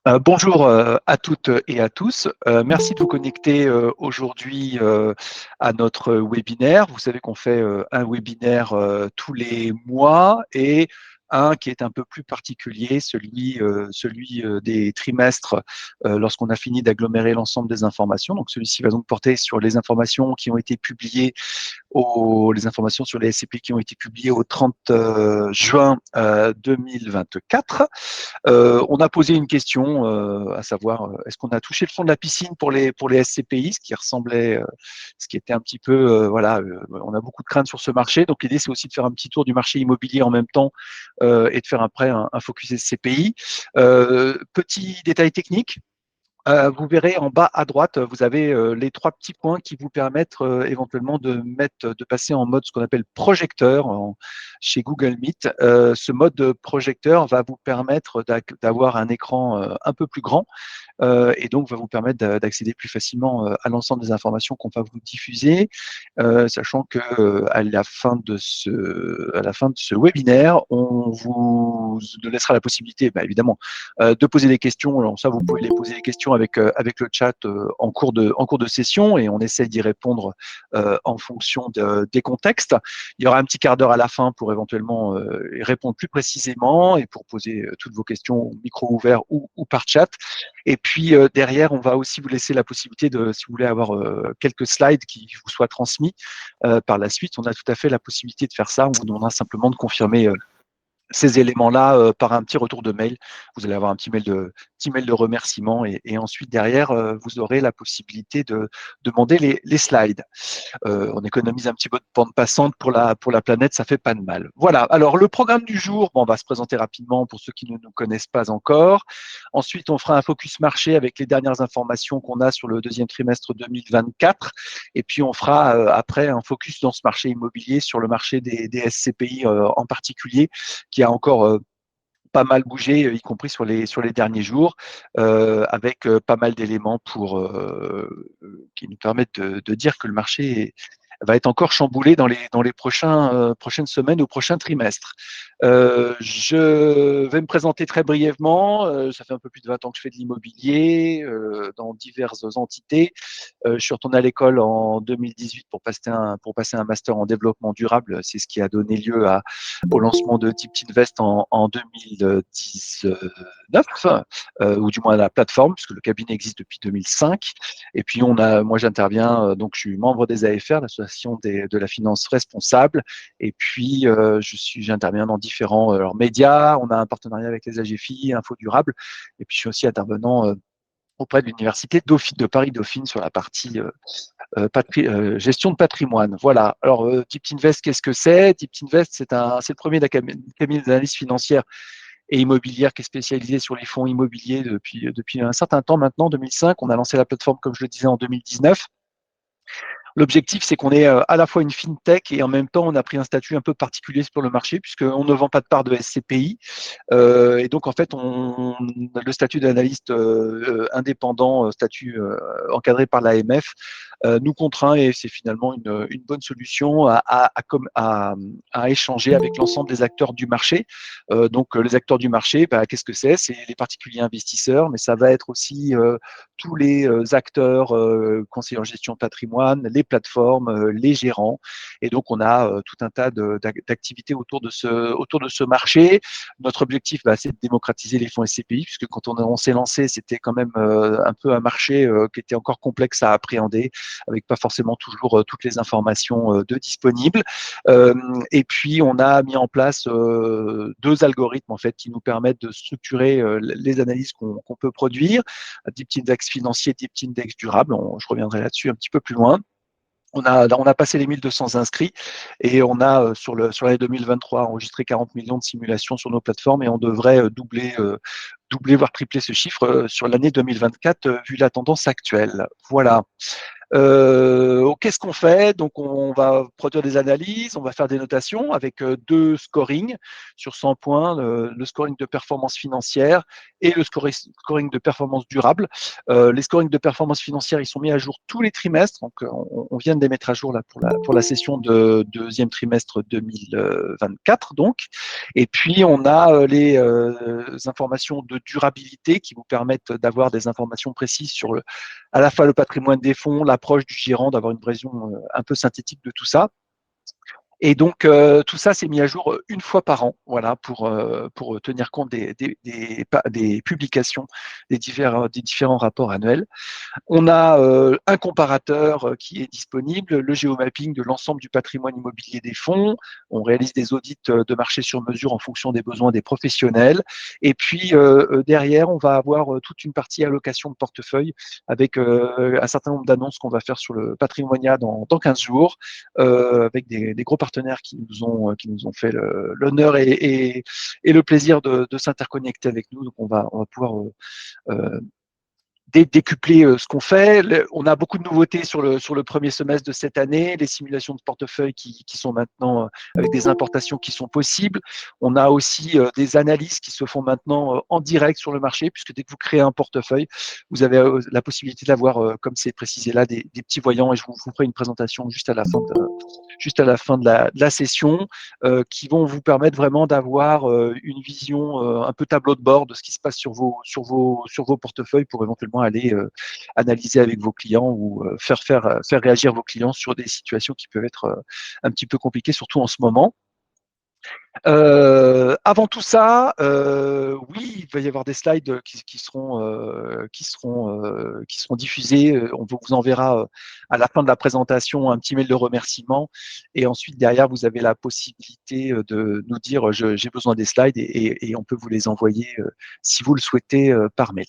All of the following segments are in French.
Bonjour à toutes et à tous. Merci de vous connecter aujourd'hui à notre webinaire. Vous savez qu'on fait un webinaire tous les mois et un qui est un peu plus particulier, celui des trimestres lorsqu'on a fini d'agglomérer l'ensemble des informations. Donc celui-ci va donc porter sur les informations qui ont été publiées les informations sur les SCP qui ont été publiées au 30 juin 2024. On a posé une question, à savoir, est-ce qu'on a touché le fond de la piscine pour les SCPI, ce qui était un petit peu, on a beaucoup de craintes sur ce marché. Donc l'idée, c'est aussi de faire un petit tour du marché immobilier en même temps et de faire après un focus SCPI. Petit détail technique. Vous verrez en bas à droite, vous avez les trois petits points qui vous permettent éventuellement de passer en mode ce qu'on appelle projecteur chez Google Meet. Ce mode projecteur va vous permettre d'avoir un écran un peu plus grand et donc va vous permettre d'accéder plus facilement à l'ensemble des informations qu'on va vous diffuser, sachant que à la fin de ce webinaire, on vous laissera la possibilité, évidemment, de poser des questions. Alors ça, vous pouvez les poser les questions avec le chat en cours de session et on essaie d'y répondre en fonction des contextes. Il y aura un petit quart d'heure à la fin pour éventuellement y répondre plus précisément et pour poser toutes vos questions au micro ouvert ou par chat. Et puis derrière, on va aussi vous laisser la possibilité de, si vous voulez avoir quelques slides qui vous soient transmis par la suite, on a tout à fait la possibilité de faire ça. On vous demandera simplement de confirmer ces éléments-là par un petit retour de mail. Vous allez avoir un petit mail de remerciement et ensuite derrière, vous aurez la possibilité de demander les slides. On économise un petit peu de bande passante pour la planète, ça fait pas de mal. Voilà, alors le programme du jour, on va se présenter rapidement pour ceux qui ne nous connaissent pas encore. Ensuite, on fera un focus marché avec les dernières informations qu'on a sur le deuxième trimestre 2024. Et puis, on fera après un focus dans ce marché immobilier sur le marché des SCPI en particulier, qui a encore pas mal bougé, y compris sur les derniers jours, avec pas mal d'éléments qui nous permettent de dire que le marché va être encore chamboulé dans les prochaines semaines ou prochains trimestres. Je vais me présenter très brièvement. Ça fait un peu plus de 20 ans que je fais de l'immobilier dans diverses entités. Je suis retourné à l'école en 2018 pour passer un master en développement durable. C'est ce qui a donné lieu au lancement de Deep Invest en 2019, ou du moins la plateforme, puisque le cabinet existe depuis 2005. Et puis moi j'interviens, donc je suis membre des AFR, l'association de la finance responsable. Et puis j'interviens dans différents médias. On a un partenariat avec les AGFI, Info Durable. Et puis je suis aussi intervenant auprès de l'université de Paris-Dauphine sur la partie gestion de patrimoine. Voilà. Alors, Deep Invest, qu'est-ce que c'est? Deep Invest, c'est le premier cabinet d'analyse financière et immobilière qui est spécialisé sur les fonds immobiliers depuis un certain temps maintenant, 2005. On a lancé la plateforme, comme je le disais, en 2019. L'objectif, c'est qu'on est à la fois une fintech et en même temps, on a pris un statut un peu particulier sur le marché puisqu'on ne vend pas de part de SCPI. Et donc, en fait, on a le statut d'analyste indépendant, statut encadré par l'AMF, nous contraint et c'est finalement une bonne solution à échanger avec l'ensemble des acteurs du marché. Donc, les acteurs du marché, qu'est-ce que c'est? C'est les particuliers investisseurs, mais ça va être aussi tous les acteurs, conseillers en gestion de patrimoine, les plateformes, les gérants. Et donc, on a tout un tas d'activités autour de ce marché. Notre objectif, c'est de démocratiser les fonds SCPI, puisque quand on s'est lancé, c'était quand même un peu un marché qui était encore complexe à appréhender, avec pas forcément toujours toutes les informations disponibles. Et puis, on a mis en place deux algorithmes en fait qui nous permettent de structurer les analyses qu'on peut produire. Deep Index financier, Deep Index durable. Je reviendrai là-dessus un petit peu plus loin. On a passé les 1200 inscrits et on a, sur l'année 2023, enregistré 40 millions de simulations sur nos plateformes et on devrait doubler, voire tripler ce chiffre sur l'année 2024, vu la tendance actuelle. Voilà. Qu'est-ce qu'on fait? Donc, on va produire des analyses, on va faire des notations avec deux scorings sur 100 points, le scoring de performance financière et le scoring de performance durable. Les scorings de performance financière, ils sont mis à jour tous les trimestres. Donc, on vient de les mettre à jour là pour la session de deuxième trimestre 2024. Donc, et puis on a les informations de durabilité qui vous permettent d'avoir des informations précises sur à la fois le patrimoine des fonds, l'approche du gérant, d'avoir une vision un peu synthétique de tout ça. Et donc, tout ça, c'est mis à jour une fois par an, voilà, pour tenir compte des publications des différents rapports annuels. On a un comparateur qui est disponible, le géomapping de l'ensemble du patrimoine immobilier des fonds. On réalise des audits de marché sur mesure en fonction des besoins des professionnels. Et puis derrière, on va avoir toute une partie allocation de portefeuille avec un certain nombre d'annonces qu'on va faire sur le Patrimonia dans 15 jours, avec des gros partenaires qui nous ont fait l'honneur et le plaisir de s'interconnecter avec nous. Donc on va pouvoir décupler ce qu'on fait. On a beaucoup de nouveautés sur le premier semestre de cette année, les simulations de portefeuille qui sont maintenant avec des importations qui sont possibles. On a aussi des analyses qui se font maintenant en direct sur le marché, puisque dès que vous créez un portefeuille, vous avez la possibilité d'avoir, comme c'est précisé là, des petits voyants, et je vous ferai une présentation juste à la fin de la session, qui vont vous permettre vraiment d'avoir une vision un peu tableau de bord de ce qui se passe sur vos portefeuilles pour éventuellement aller analyser avec vos clients ou faire réagir vos clients sur des situations qui peuvent être un petit peu compliquées, surtout en ce moment. Avant tout ça, oui, il va y avoir des slides qui seront diffusés. On vous enverra à la fin de la présentation un petit mail de remerciement. Et ensuite, derrière, vous avez la possibilité de nous dire j'ai besoin des slides et on peut vous les envoyer si vous le souhaitez par mail.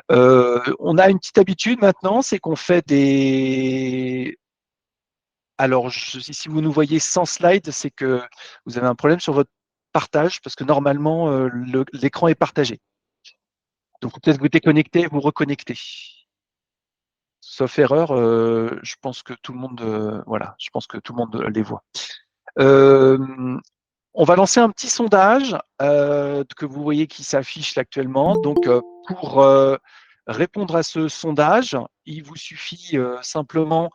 On a une petite habitude maintenant, c'est qu'on fait des… Alors, si vous nous voyez sans slide, c'est que vous avez un problème sur votre partage, parce que normalement, l'écran est partagé. Donc, peut-être vous déconnectez, vous reconnectez. Sauf erreur, je pense que tout le monde, voilà, je pense que tout le monde les voit. On va lancer un petit sondage que vous voyez qui s'affiche actuellement. Donc, pour répondre à ce sondage, il vous suffit simplement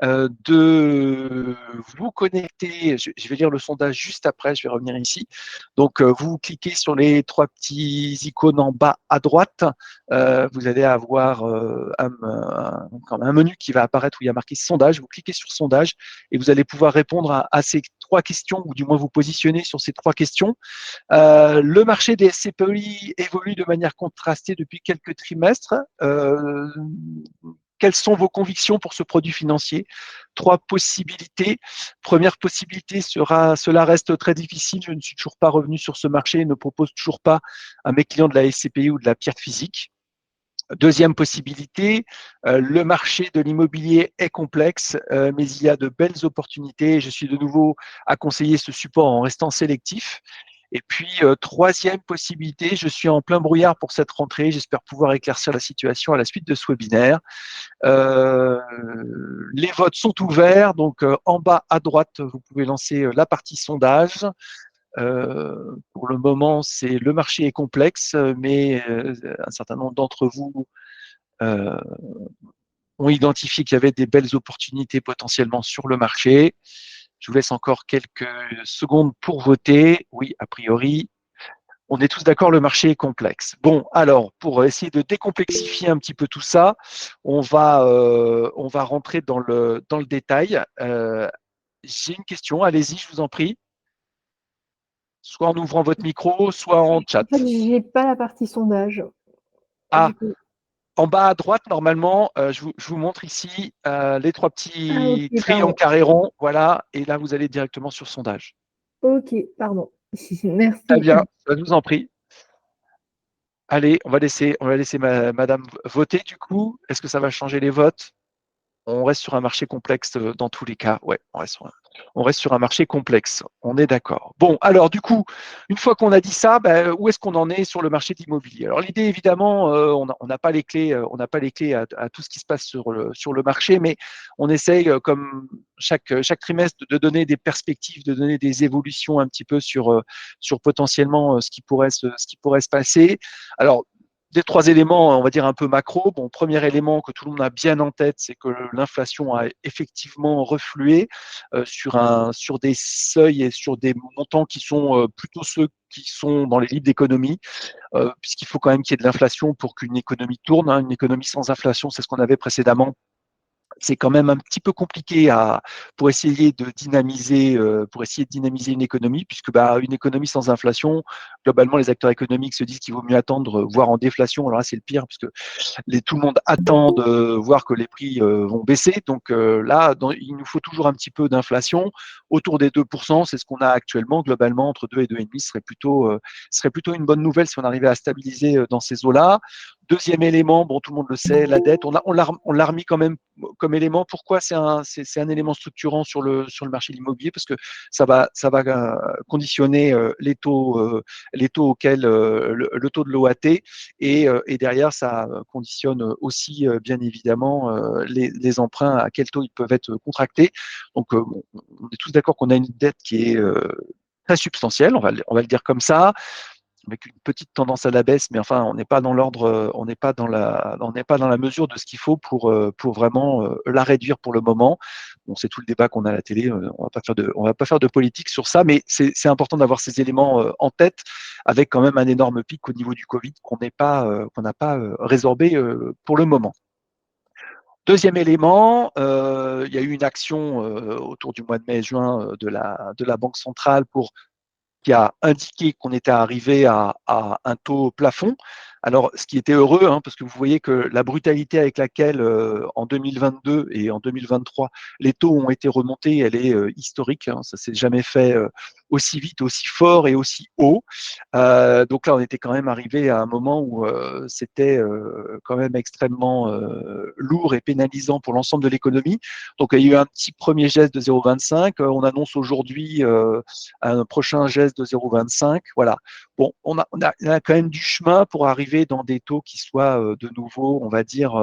de vous connecter. Je vais lire le sondage juste après, je vais revenir ici. Donc, vous cliquez sur les trois petits icônes en bas à droite. Vous allez avoir un menu qui va apparaître où il y a marqué sondage. Vous cliquez sur sondage et vous allez pouvoir répondre à ces trois questions, ou du moins vous positionner sur ces trois questions. Le marché des SCPI évolue de manière contrastée depuis quelques trimestres. Quelles sont vos convictions pour ce produit financier? Trois possibilités. Première possibilité sera, cela reste très difficile, je ne suis toujours pas revenu sur ce marché et ne propose toujours pas à mes clients de la SCPI ou de la pierre physique. Deuxième possibilité, le marché de l'immobilier est complexe, mais il y a de belles opportunités. Je suis de nouveau à conseiller ce support en restant sélectif. Et puis, troisième possibilité, je suis en plein brouillard pour cette rentrée. J'espère pouvoir éclaircir la situation à la suite de ce webinaire. Les votes sont ouverts, donc en bas à droite, vous pouvez lancer la partie sondage. Pour le moment, le marché est complexe, mais un certain nombre d'entre vous ont identifié qu'il y avait des belles opportunités potentiellement sur le marché. Je vous laisse encore quelques secondes pour voter. Oui, a priori, on est tous d'accord, le marché est complexe. Bon, alors, pour essayer de décomplexifier un petit peu tout ça, on va rentrer dans le détail. J'ai une question, allez-y, je vous en prie. Soit en ouvrant votre micro, soit en chat. En fait, j'ai pas la partie sondage. Ah, Du coup. en bas à droite, normalement, je vous montre ici les trois Ah, petits ok, triangles pardon. carrés ronds. Voilà, et là, vous allez directement sur sondage. Ok, pardon. Très Merci. bien, je vous en prie. Allez, on va laisser madame voter du coup. Est-ce que ça va changer les votes? On reste sur un marché complexe dans tous les cas. Ouais, on reste sur un marché complexe. On est d'accord. Bon, alors du coup, une fois qu'on a dit ça, ben, où est-ce qu'on en est sur le marché de l'immobilier? Alors l'idée, évidemment, on n'a pas les clés, on n'a pas les clés à tout ce qui se passe sur le marché, mais on essaye, comme chaque trimestre, de donner des perspectives, de donner des évolutions un petit peu sur potentiellement ce qui pourrait se passer. Alors des trois éléments, on va dire un peu macro. Bon, premier élément que tout le monde a bien en tête, c'est que l'inflation a effectivement reflué sur des seuils et sur des montants qui sont plutôt ceux qui sont dans les livres d'économie, puisqu'il faut quand même qu'il y ait de l'inflation pour qu'une économie tourne. Hein. Une économie sans inflation, c'est ce qu'on avait précédemment, c'est quand même un petit peu compliqué pour essayer de dynamiser une économie, puisque bah, une économie sans inflation, globalement, les acteurs économiques se disent qu'il vaut mieux attendre, voire en déflation. Alors là, c'est le pire, puisque tout le monde attend de voir que les prix vont baisser. Donc là, il nous faut toujours un petit peu d'inflation. Autour des 2%, c'est ce qu'on a actuellement. Globalement, entre 2 et 2,5 serait plutôt une bonne nouvelle si on arrivait à stabiliser dans ces eaux-là. Deuxième élément, bon, tout le monde le sait, la dette, on l'a remis quand même comme élément. Pourquoi c'est un élément structurant sur le marché de l'immobilier? Parce que ça va conditionner les taux auxquels le taux de l'OAT et derrière, ça conditionne aussi, bien évidemment, les emprunts, à quel taux ils peuvent être contractés. Donc, bon, on est tous d'accord qu'on a une dette qui est très substantielle, on va le dire comme ça, avec une petite tendance à la baisse, mais enfin, on n'est pas dans l'ordre, on n'est pas dans la mesure de ce qu'il faut pour vraiment la réduire pour le moment. Bon, c'est tout le débat qu'on a à la télé. On va pas faire de politique sur ça, mais c'est important d'avoir ces éléments en tête, avec quand même un énorme pic au niveau du Covid qu'on n'a pas résorbé pour le moment. Deuxième élément, il y a eu une action autour du mois de mai-juin de la Banque centrale qui a indiqué qu'on était arrivé à un taux plafond. Alors, ce qui était heureux, hein, parce que vous voyez que la brutalité avec laquelle, en 2022 et en 2023, les taux ont été remontés, elle est historique. Hein, ça s'est jamais fait aussi vite, aussi fort et aussi haut. Donc là, on était quand même arrivé à un moment où c'était quand même extrêmement lourd et pénalisant pour l'ensemble de l'économie. Donc, il y a eu un petit premier geste de 0,25. On annonce aujourd'hui un prochain geste de 0,25. Voilà. Bon, on a quand même du chemin pour arriver dans des taux qui soient de nouveau, on va dire,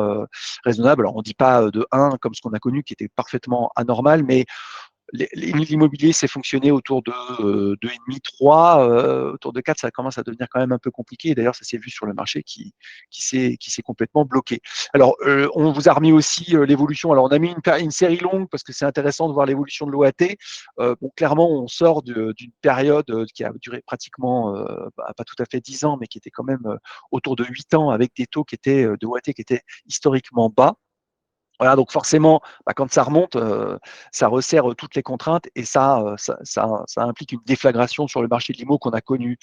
raisonnables. Alors, on ne dit pas de 1 comme ce qu'on a connu, qui était parfaitement anormal, mais l'immobilier s'est fonctionné autour de 2,5, 3, autour de 4, ça commence à devenir quand même un peu compliqué. D'ailleurs, ça s'est vu sur le marché qui s'est complètement bloqué. Alors, on vous a remis aussi l'évolution. Alors, on a mis une série longue parce que c'est intéressant de voir l'évolution de l'OAT. Bon, clairement, on sort d'une période qui a duré pratiquement, pas tout à fait 10 ans, mais qui était quand même autour de 8 ans, avec des taux de OAT qui étaient historiquement bas. Voilà, donc forcément, bah, quand ça remonte, ça resserre toutes les contraintes et ça implique une déflagration sur le marché de l'IMO qu'on a connu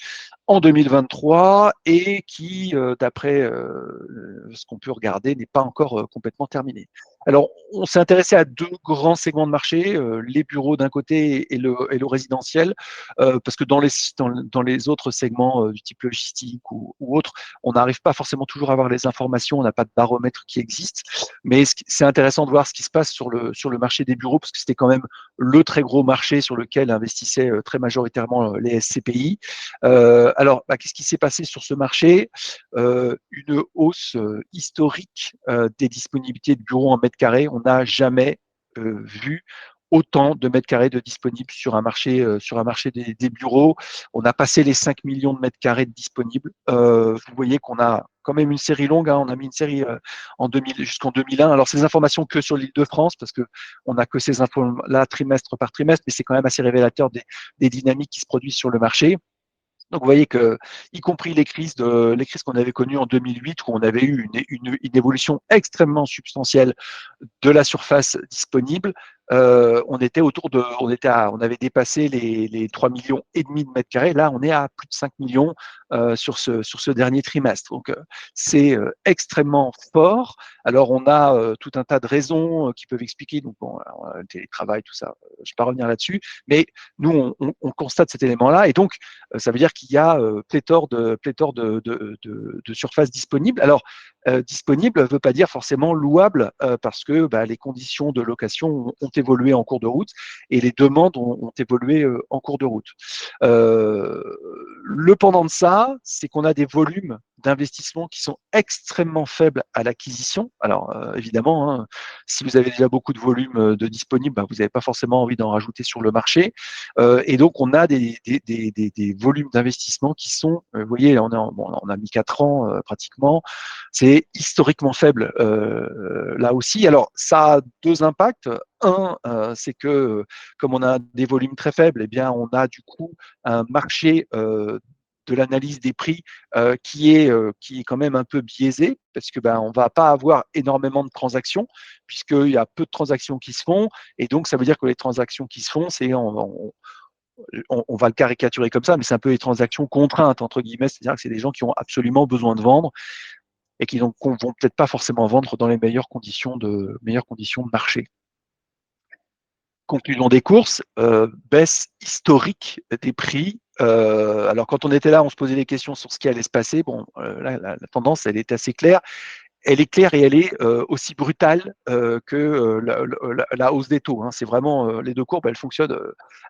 en 2023 et qui, d'après ce qu'on peut regarder, n'est pas encore complètement terminé. Alors, on s'est intéressé à deux grands segments de marché, les bureaux d'un côté et le résidentiel, parce que dans les autres segments du type logistique ou autre, on n'arrive pas forcément toujours à avoir les informations, on n'a pas de baromètre qui existe, mais c'est intéressant de voir ce qui se passe sur le marché des bureaux, parce que c'était quand même le très gros marché sur lequel investissaient très majoritairement les SCPI. Alors, bah, qu'est-ce qui s'est passé sur ce marché? Une hausse historique des disponibilités de bureaux en mètres carrés. On n'a jamais vu autant de mètres carrés de disponibles sur un marché des bureaux. On a passé les 5 millions de mètres carrés de disponibles. Vous voyez qu'on a quand même une série longue. Hein. On a mis une série jusqu'en 2001. Alors, ces informations que sur l'île de France, parce qu'on n'a que ces infos-là trimestre par trimestre, mais c'est quand même assez révélateur des dynamiques qui se produisent sur le marché. Donc, vous voyez que, y compris les crises qu'on avait connues en 2008, où on avait eu une évolution extrêmement substantielle de la surface disponible, on avait dépassé les 3 millions et demi de mètres carrés. Là, on est à plus de 5 millions, sur ce dernier trimestre. Donc, c'est extrêmement fort. Alors, on a tout un tas de raisons qui peuvent expliquer, donc bon, alors, le télétravail, tout ça, je ne vais pas revenir là-dessus, mais nous, on constate cet élément-là, et donc, ça veut dire qu'il y a pléthore de surfaces disponibles. Alors, disponible ne veut pas dire forcément louable, parce que bah, les conditions de location ont évolué en cours de route et les demandes ont évolué en cours de route. Euh, le pendant de ça, c'est qu'on a des volumes d'investissement qui sont extrêmement faibles à l'acquisition. Alors, évidemment, hein, si vous avez déjà beaucoup de volume de disponibles, bah, vous n'avez pas forcément envie d'en rajouter sur le marché. Et donc, on a des volumes d'investissement qui sont, vous voyez, on a mis 4 ans pratiquement, c'est historiquement faible là aussi. Alors, ça a deux impacts. Un, c'est que comme on a des volumes très faibles, eh bien, on a du coup un marché de l'analyse des prix qui est quand même un peu biaisé parce que ben on va pas avoir énormément de transactions puisqu'il y a peu de transactions qui se font et donc ça veut dire que les transactions qui se font c'est on va le caricaturer comme ça mais c'est un peu les transactions contraintes entre guillemets, c'est-à-dire que c'est des gens qui ont absolument besoin de vendre et qui donc vont peut-être pas forcément vendre dans les meilleures conditions de marché. Conclusion des courses, baisse historique des prix. Alors quand on était là, on se posait des questions sur ce qui allait se passer. Bon, là, la tendance, elle est assez claire. Elle est claire et elle est aussi brutale que la hausse des taux. Hein. C'est vraiment les deux courbes, elles fonctionnent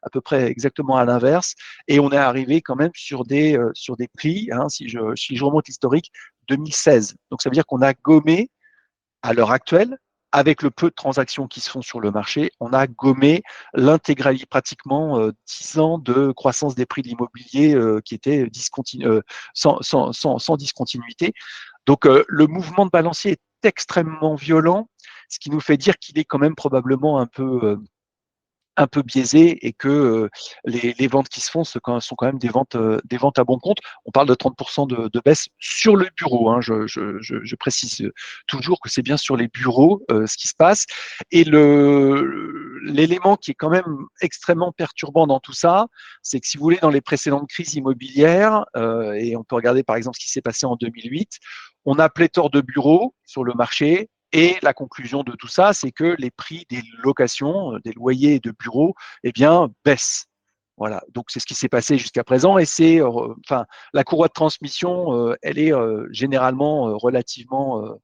à peu près exactement à l'inverse. Et on est arrivé quand même sur des prix, hein, si je remonte l'historique, 2016. Donc ça veut dire qu'on a gommé à l'heure actuelle, avec le peu de transactions qui se font sur le marché, on a gommé l'intégralité, pratiquement 10 ans de croissance des prix de l'immobilier qui était sans discontinuité. Donc le mouvement de balancier est extrêmement violent, ce qui nous fait dire qu'il est quand même probablement un peu biaisé et que les ventes qui se font sont quand même des ventes à bon compte. On parle de 30% de baisse sur le bureau. Hein. Je précise toujours que c'est bien sur les bureaux ce qui se passe. Et l'élément qui est quand même extrêmement perturbant dans tout ça, c'est que si vous voulez, dans les précédentes crises immobilières, et on peut regarder par exemple ce qui s'est passé en 2008, on a pléthore de bureaux sur le marché, et la conclusion de tout ça, c'est que les prix des locations, des loyers de bureaux, eh bien, baissent. Voilà. Donc c'est ce qui s'est passé jusqu'à présent, et c'est, enfin, la courroie de transmission, elle est généralement relativement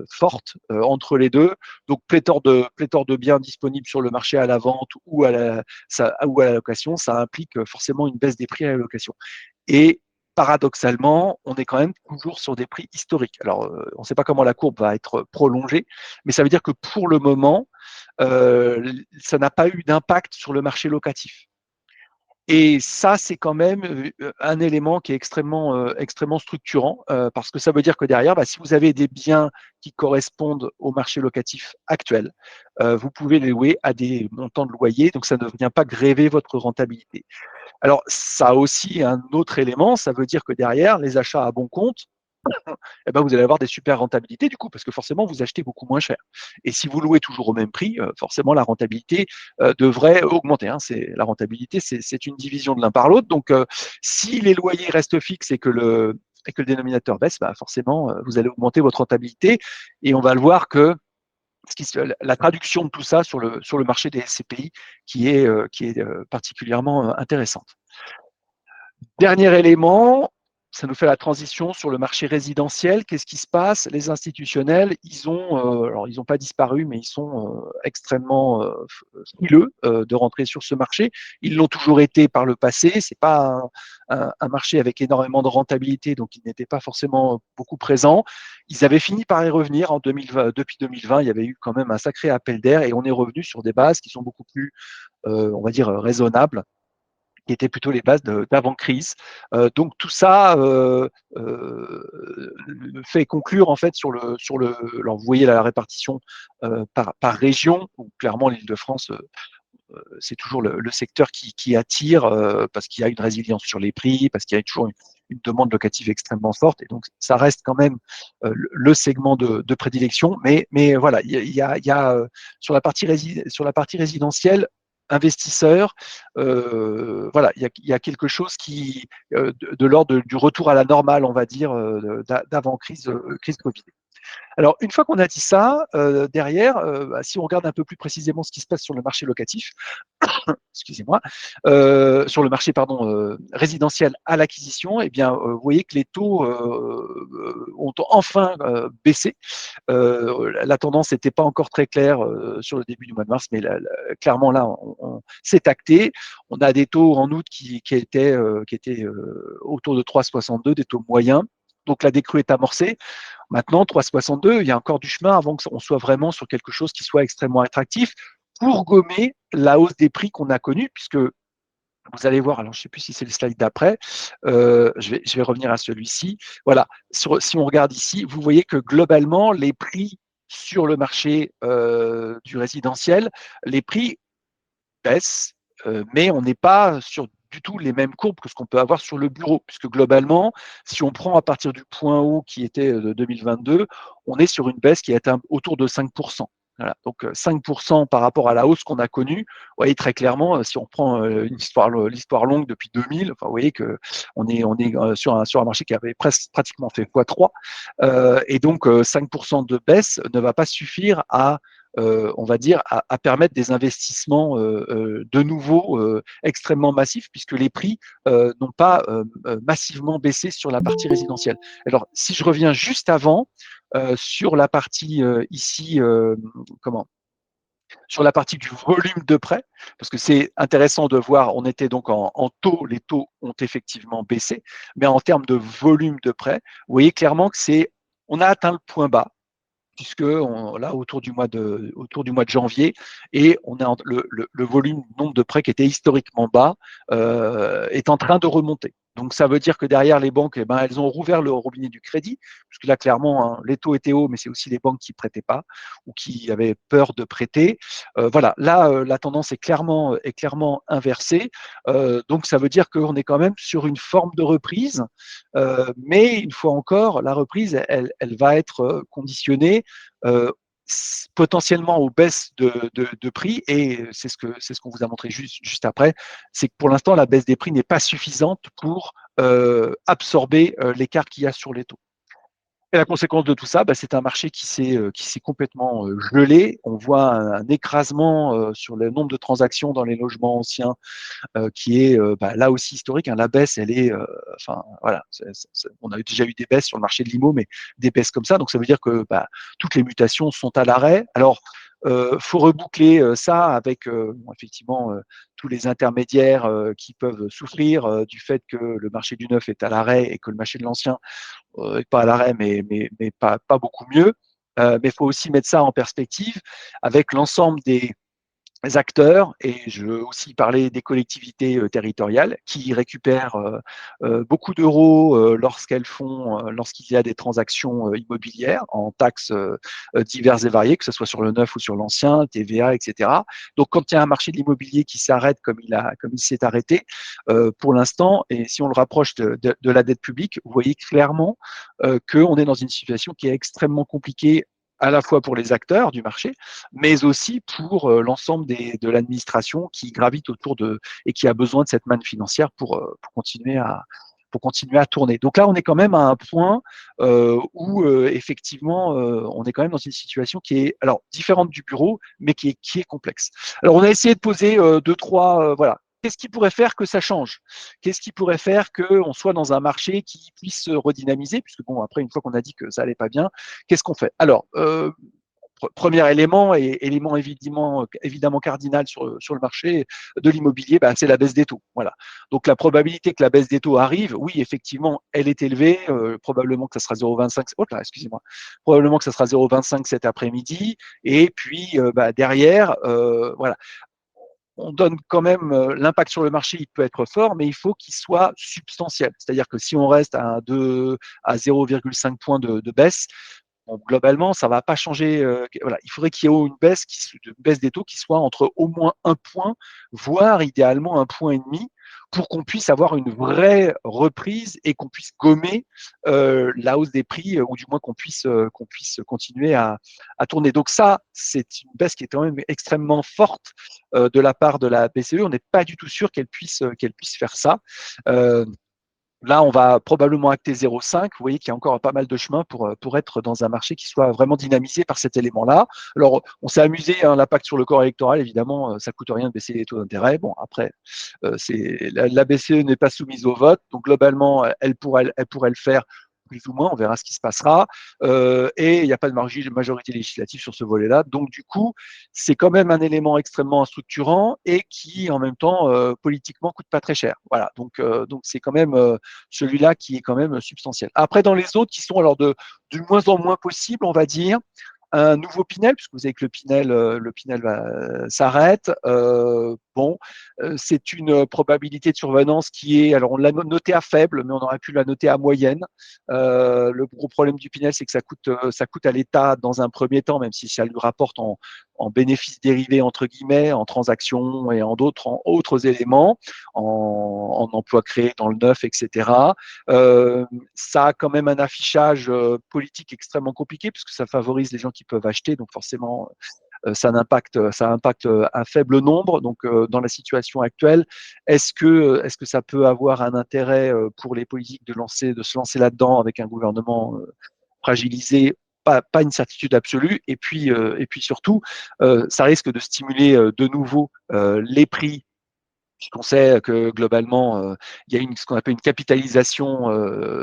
forte entre les deux. Donc pléthore de biens disponibles sur le marché à la vente ou à la location, ça implique forcément une baisse des prix à la location. Et paradoxalement, on est quand même toujours sur des prix historiques. Alors, on ne sait pas comment la courbe va être prolongée, mais ça veut dire que pour le moment, ça n'a pas eu d'impact sur le marché locatif. Et ça, c'est quand même un élément qui est extrêmement structurant, parce que ça veut dire que derrière, bah, si vous avez des biens qui correspondent au marché locatif actuel, vous pouvez les louer à des montants de loyer, donc ça ne vient pas gréver votre rentabilité. Alors, ça a aussi un autre élément, ça veut dire que derrière, les achats à bon compte, eh ben, vous allez avoir des super rentabilités du coup, parce que forcément, vous achetez beaucoup moins cher. Et si vous louez toujours au même prix, forcément, la rentabilité devrait augmenter. Hein. La rentabilité, c'est une division de l'un par l'autre. Donc, si les loyers restent fixes et que le dénominateur baisse, bah, forcément, vous allez augmenter votre rentabilité. Et on va le voir que la traduction de tout ça sur le marché des SCPI qui est particulièrement intéressante. Dernier élément, ça nous fait la transition sur le marché résidentiel. Qu'est-ce qui se passe? Les institutionnels, alors ils n'ont pas disparu, mais ils sont extrêmement frileux de rentrer sur ce marché. Ils l'ont toujours été par le passé. C'est pas un marché avec énormément de rentabilité, donc ils n'étaient pas forcément beaucoup présents. Ils avaient fini par y revenir en 2020. Depuis 2020, il y avait eu quand même un sacré appel d'air et on est revenu sur des bases qui sont beaucoup plus, on va dire, raisonnables, qui étaient plutôt les bases d'avant-crise. Donc tout ça fait conclure en fait alors vous voyez la répartition par région, où clairement l'Île-de-France, c'est toujours le secteur qui attire parce qu'il y a une résilience sur les prix, parce qu'il y a toujours une demande locative extrêmement forte, et donc ça reste quand même le segment de prédilection. Mais voilà, il y a sur la partie résidentielle, investisseurs, voilà, il y a quelque chose qui de l'ordre du retour à la normale, on va dire, d'avant crise Covid. Alors, une fois qu'on a dit ça, derrière, si on regarde un peu plus précisément ce qui se passe sur le marché locatif, excusez-moi, sur le marché pardon, résidentiel à l'acquisition, eh bien, vous voyez que les taux ont enfin baissé. La tendance n'était pas encore très claire sur le début du mois de mars, mais clairement là, c'est acté. On a des taux en août qui étaient autour de 3,62, des taux moyens. Donc la décrue est amorcée. Maintenant, 3,62, il y a encore du chemin avant qu'on soit vraiment sur quelque chose qui soit extrêmement attractif pour gommer la hausse des prix qu'on a connue, puisque vous allez voir, alors je ne sais plus si c'est le slide d'après, je vais revenir à celui-ci. Voilà, si on regarde ici, vous voyez que globalement, les prix sur le marché du résidentiel, les prix baissent, mais on n'est pas sur du tout les mêmes courbes que ce qu'on peut avoir sur le bureau, puisque globalement, si on prend à partir du point haut qui était de 2022, on est sur une baisse qui est autour de 5%. Voilà. Donc 5% par rapport à la hausse qu'on a connue. Vous voyez très clairement, si on prend l'histoire longue depuis 2000, enfin, vous voyez que on est sur un marché qui avait pratiquement fait x3, et donc 5% de baisse ne va pas suffire à on va dire, à permettre des investissements de nouveau extrêmement massifs, puisque les prix n'ont pas massivement baissé sur la partie résidentielle. Alors, si je reviens juste avant, sur la partie ici, comment sur la partie du volume de prêt, parce que c'est intéressant de voir, on était donc en taux, les taux ont effectivement baissé, mais en termes de volume de prêt, vous voyez clairement que on a atteint le point bas, puisque là autour du mois de janvier, et on a le volume nombre de prêts qui était historiquement bas est en train de remonter. Donc ça veut dire que derrière les banques, eh ben, elles ont rouvert le robinet du crédit, puisque là clairement hein, les taux étaient hauts, mais c'est aussi les banques qui prêtaient pas ou qui avaient peur de prêter. Voilà, là la tendance est clairement inversée. Donc ça veut dire qu'on est quand même sur une forme de reprise, mais une fois encore, la reprise, elle va être conditionnée potentiellement aux baisses de prix, et c'est ce qu'on vous a montré juste après, c'est que pour l'instant, la baisse des prix n'est pas suffisante pour absorber l'écart qu'il y a sur les taux. Et la conséquence de tout ça, bah, c'est un marché qui s'est complètement gelé. On voit un écrasement sur le nombre de transactions dans les logements anciens qui est bah, là aussi historique. Hein, la baisse, elle est, enfin voilà, on a déjà eu des baisses sur le marché de l'IMO, mais des baisses comme ça, donc ça veut dire que bah, toutes les mutations sont à l'arrêt. Alors, faut reboucler ça avec effectivement tous les intermédiaires qui peuvent souffrir du fait que le marché du neuf est à l'arrêt et que le marché de l'ancien n'est pas à l'arrêt, mais pas beaucoup mieux. Mais il faut aussi mettre ça en perspective avec l'ensemble des acteurs, et je veux aussi parler des collectivités territoriales qui récupèrent beaucoup d'euros lorsqu'il y a des transactions immobilières en taxes diverses et variées, que ce soit sur le neuf ou sur l'ancien, TVA, etc. Donc quand il y a un marché de l'immobilier qui s'arrête comme il s'est arrêté pour l'instant, et si on le rapproche de la dette publique, vous voyez clairement qu'on est dans une situation qui est extrêmement compliquée à la fois pour les acteurs du marché, mais aussi pour l'ensemble de l'administration qui gravite autour et qui a besoin de cette manne financière pour continuer à tourner. Donc là, on est quand même à un point où effectivement, on est quand même dans une situation qui est alors différente du bureau, mais qui est complexe. Alors, on a essayé de poser deux, trois, voilà. Qu'est-ce qui pourrait faire que ça change? Qu'est-ce qui pourrait faire qu'on soit dans un marché qui puisse se redynamiser? Puisque bon, après, une fois qu'on a dit que ça allait pas bien, qu'est-ce qu'on fait? Alors, premier élément, et élément évidemment cardinal sur le marché de l'immobilier, bah, c'est la baisse des taux. Voilà. Donc la probabilité que la baisse des taux arrive, oui, effectivement, elle est élevée. Probablement que ça sera 0,25. Oh là, excusez-moi. Probablement que ça sera 0,25 cet après-midi. Et puis bah, derrière, voilà. On donne quand même l'impact sur le marché, il peut être fort, mais il faut qu'il soit substantiel. C'est-à-dire que si on reste à 0,5 points de baisse, bon, globalement, ça ne va pas changer. Voilà. Il faudrait qu'il y ait une baisse des taux qui soit entre au moins 1 point, voire idéalement 1,5 points, pour qu'on puisse avoir une vraie reprise et qu'on puisse gommer la hausse des prix, ou du moins qu'on puisse continuer à tourner. Donc ça, c'est une baisse qui est quand même extrêmement forte de la part de la BCE. On n'est pas du tout sûr qu'elle puisse faire ça. Euh, Là, on va probablement acter 0,5. Vous voyez qu'il y a encore pas mal de chemin pour être dans un marché qui soit vraiment dynamisé par cet élément-là. Alors, on s'est amusé, hein, l'impact sur le corps électoral, évidemment, ça coûte rien de baisser les taux d'intérêt. Bon, après, la BCE n'est pas soumise au vote, donc globalement, elle pourrait le faire plus ou moins, on verra ce qui se passera. Et il n'y a pas de majorité législative sur ce volet-là. Donc, du coup, c'est quand même un élément extrêmement structurant et qui, en même temps, politiquement, coûte pas très cher. Voilà, donc c'est quand même celui-là qui est quand même substantiel. Après, dans les autres qui sont alors de moins en moins possible, on va dire, un nouveau Pinel, puisque vous savez que le Pinel s'arrête. Bon, c'est une probabilité de survenance qui est, alors on l'a noté à faible, mais on aurait pu la noter à moyenne. Le gros problème du Pinel, c'est que ça coûte à l'État dans un premier temps, même si ça lui rapporte en bénéfices dérivés, entre guillemets, en transactions et en autres éléments, en emplois créés dans le neuf, etc. Ça a quand même un affichage politique extrêmement compliqué, puisque ça favorise les gens qui peuvent acheter, donc forcément, ça impacte un faible nombre. Donc, dans la situation actuelle, est-ce que ça peut avoir un intérêt pour les politiques de se lancer là-dedans avec un gouvernement fragilisé? Pas une certitude absolue. Et puis surtout, ça risque de stimuler de nouveau les prix. On sait que globalement, il y a ce qu'on appelle une capitalisation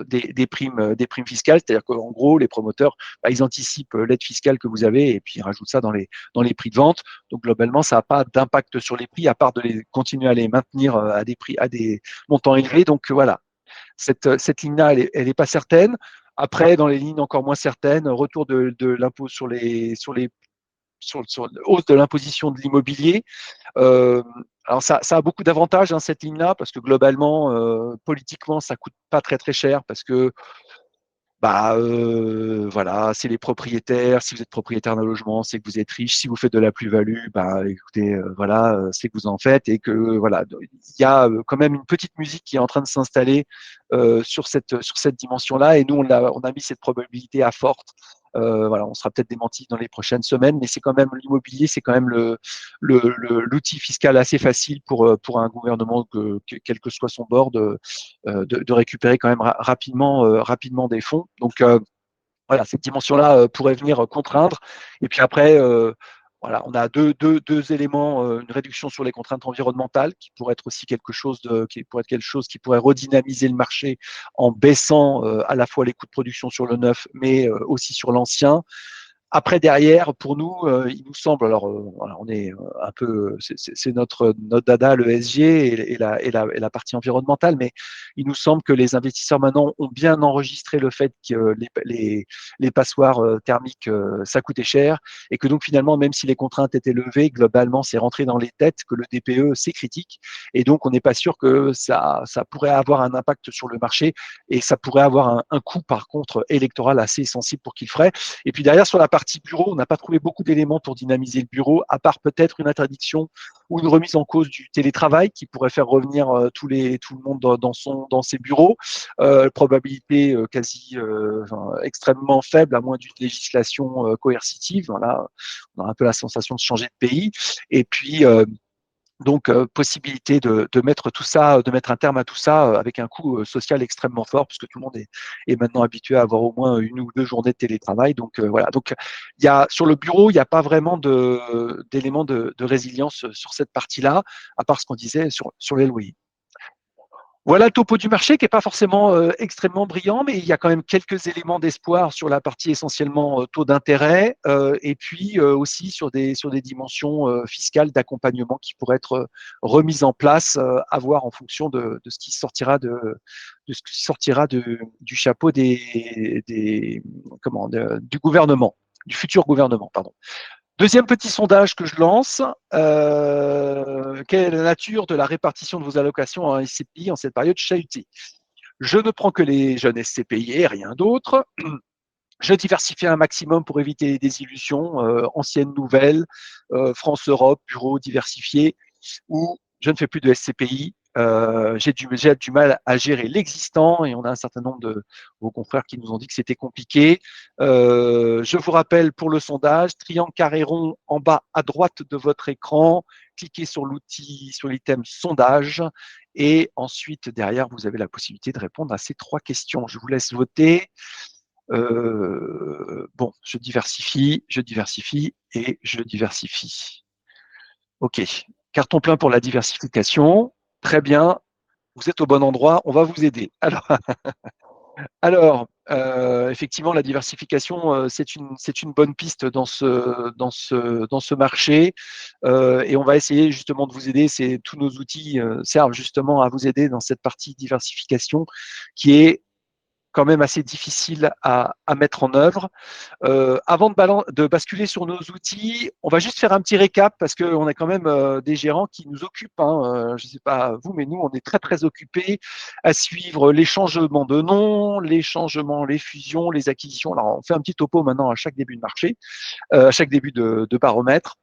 des primes fiscales, c'est-à-dire qu'en gros, les promoteurs, bah, ils anticipent l'aide fiscale que vous avez et puis ils rajoutent ça dans les prix de vente. Donc globalement, ça n'a pas d'impact sur les prix, à part de continuer à les maintenir à des montants élevés. Donc voilà, cette ligne-là, elle est pas certaine. Après, dans les lignes encore moins certaines, retour de l'impôt sur hausse de l'imposition de l'immobilier. Euh, alors ça a beaucoup d'avantages, hein, cette ligne-là, parce que globalement, politiquement, ça coûte pas très très cher, parce que bah voilà, c'est les propriétaires. Si vous êtes propriétaire d'un logement, c'est que vous êtes riche. Si vous faites de la plus-value, bah écoutez, voilà, c'est que vous en faites et que voilà, il y a quand même une petite musique qui est en train de s'installer sur cette dimension-là. Et nous, on a mis cette probabilité à forte. Voilà, on sera peut-être démenti dans les prochaines semaines, mais c'est quand même l'immobilier, c'est quand même l'outil fiscal assez facile pour un gouvernement, quel que soit son bord, de récupérer quand même rapidement des fonds. Donc voilà, cette dimension-là pourrait venir contraindre. Et puis après, voilà, on a deux éléments, une réduction sur les contraintes environnementales qui pourrait être aussi quelque chose qui pourrait redynamiser le marché en baissant à la fois les coûts de production sur le neuf, mais aussi sur l'ancien. Après, derrière, pour nous, il nous semble, alors voilà, on est un peu, c'est notre dada, le SG et la partie environnementale, mais il nous semble que les investisseurs maintenant ont bien enregistré le fait que les passoires thermiques, ça coûtait cher, et que donc finalement, même si les contraintes étaient levées, globalement, c'est rentré dans les têtes que le DPE, c'est critique, et donc on n'est pas sûr que ça pourrait avoir un impact sur le marché, et ça pourrait avoir un coût, par contre, électoral assez sensible pour qu'il ferait. Et puis derrière, sur la partie bureau, on n'a pas trouvé beaucoup d'éléments pour dynamiser le bureau, à part peut-être une interdiction ou une remise en cause du télétravail qui pourrait faire revenir tout le monde dans ses bureaux. Probabilité quasi extrêmement faible, à moins d'une législation coercitive. Voilà, on a un peu la sensation de changer de pays. Et puis, donc, possibilité de mettre tout ça, de mettre un terme à tout ça avec un coût social extrêmement fort, puisque tout le monde est maintenant habitué à avoir au moins 1 ou 2 journées de télétravail. Donc, voilà. Donc, sur le bureau, il n'y a pas vraiment d'éléments de résilience sur cette partie-là, à part ce qu'on disait sur les loyers. Voilà le topo du marché qui n'est pas forcément extrêmement brillant, mais il y a quand même quelques éléments d'espoir sur la partie essentiellement taux d'intérêt, et puis aussi sur des dimensions fiscales d'accompagnement qui pourraient être remises en place, à voir en fonction de ce qui sortira de ce qui sortira du chapeau du gouvernement, du futur gouvernement, pardon. Deuxième petit sondage que je lance, quelle est la nature de la répartition de vos allocations en SCPI en cette période chahutée? Je ne prends que les jeunes SCPI et rien d'autre. Je diversifie un maximum pour éviter les désillusions, anciennes, nouvelles, France-Europe, bureau diversifié, ou je ne fais plus de SCPI. J'ai du mal à gérer l'existant et on a un certain nombre de vos confrères qui nous ont dit que c'était compliqué. Je vous rappelle pour le sondage, triangle carré rond en bas à droite de votre écran, cliquez sur l'outil, sur l'item sondage et ensuite derrière vous avez la possibilité de répondre à ces 3 questions. Je vous laisse voter. Bon, je diversifie et je diversifie. OK. Carton plein pour la diversification. Très bien. Vous êtes au bon endroit. On va vous aider. Effectivement, la diversification, c'est une bonne piste dans ce marché. Et on va essayer justement de vous aider. Tous nos outils servent justement à vous aider dans cette partie diversification qui est quand même assez difficile à mettre en œuvre. Avant de basculer sur nos outils, on va juste faire un petit récap parce qu'on a quand même des gérants qui nous occupent. Hein. Je ne sais pas vous, mais nous, on est très, très occupés à suivre les changements de nom, les changements, les fusions, les acquisitions. Alors, on fait un petit topo maintenant à chaque début de marché, à chaque début de baromètre.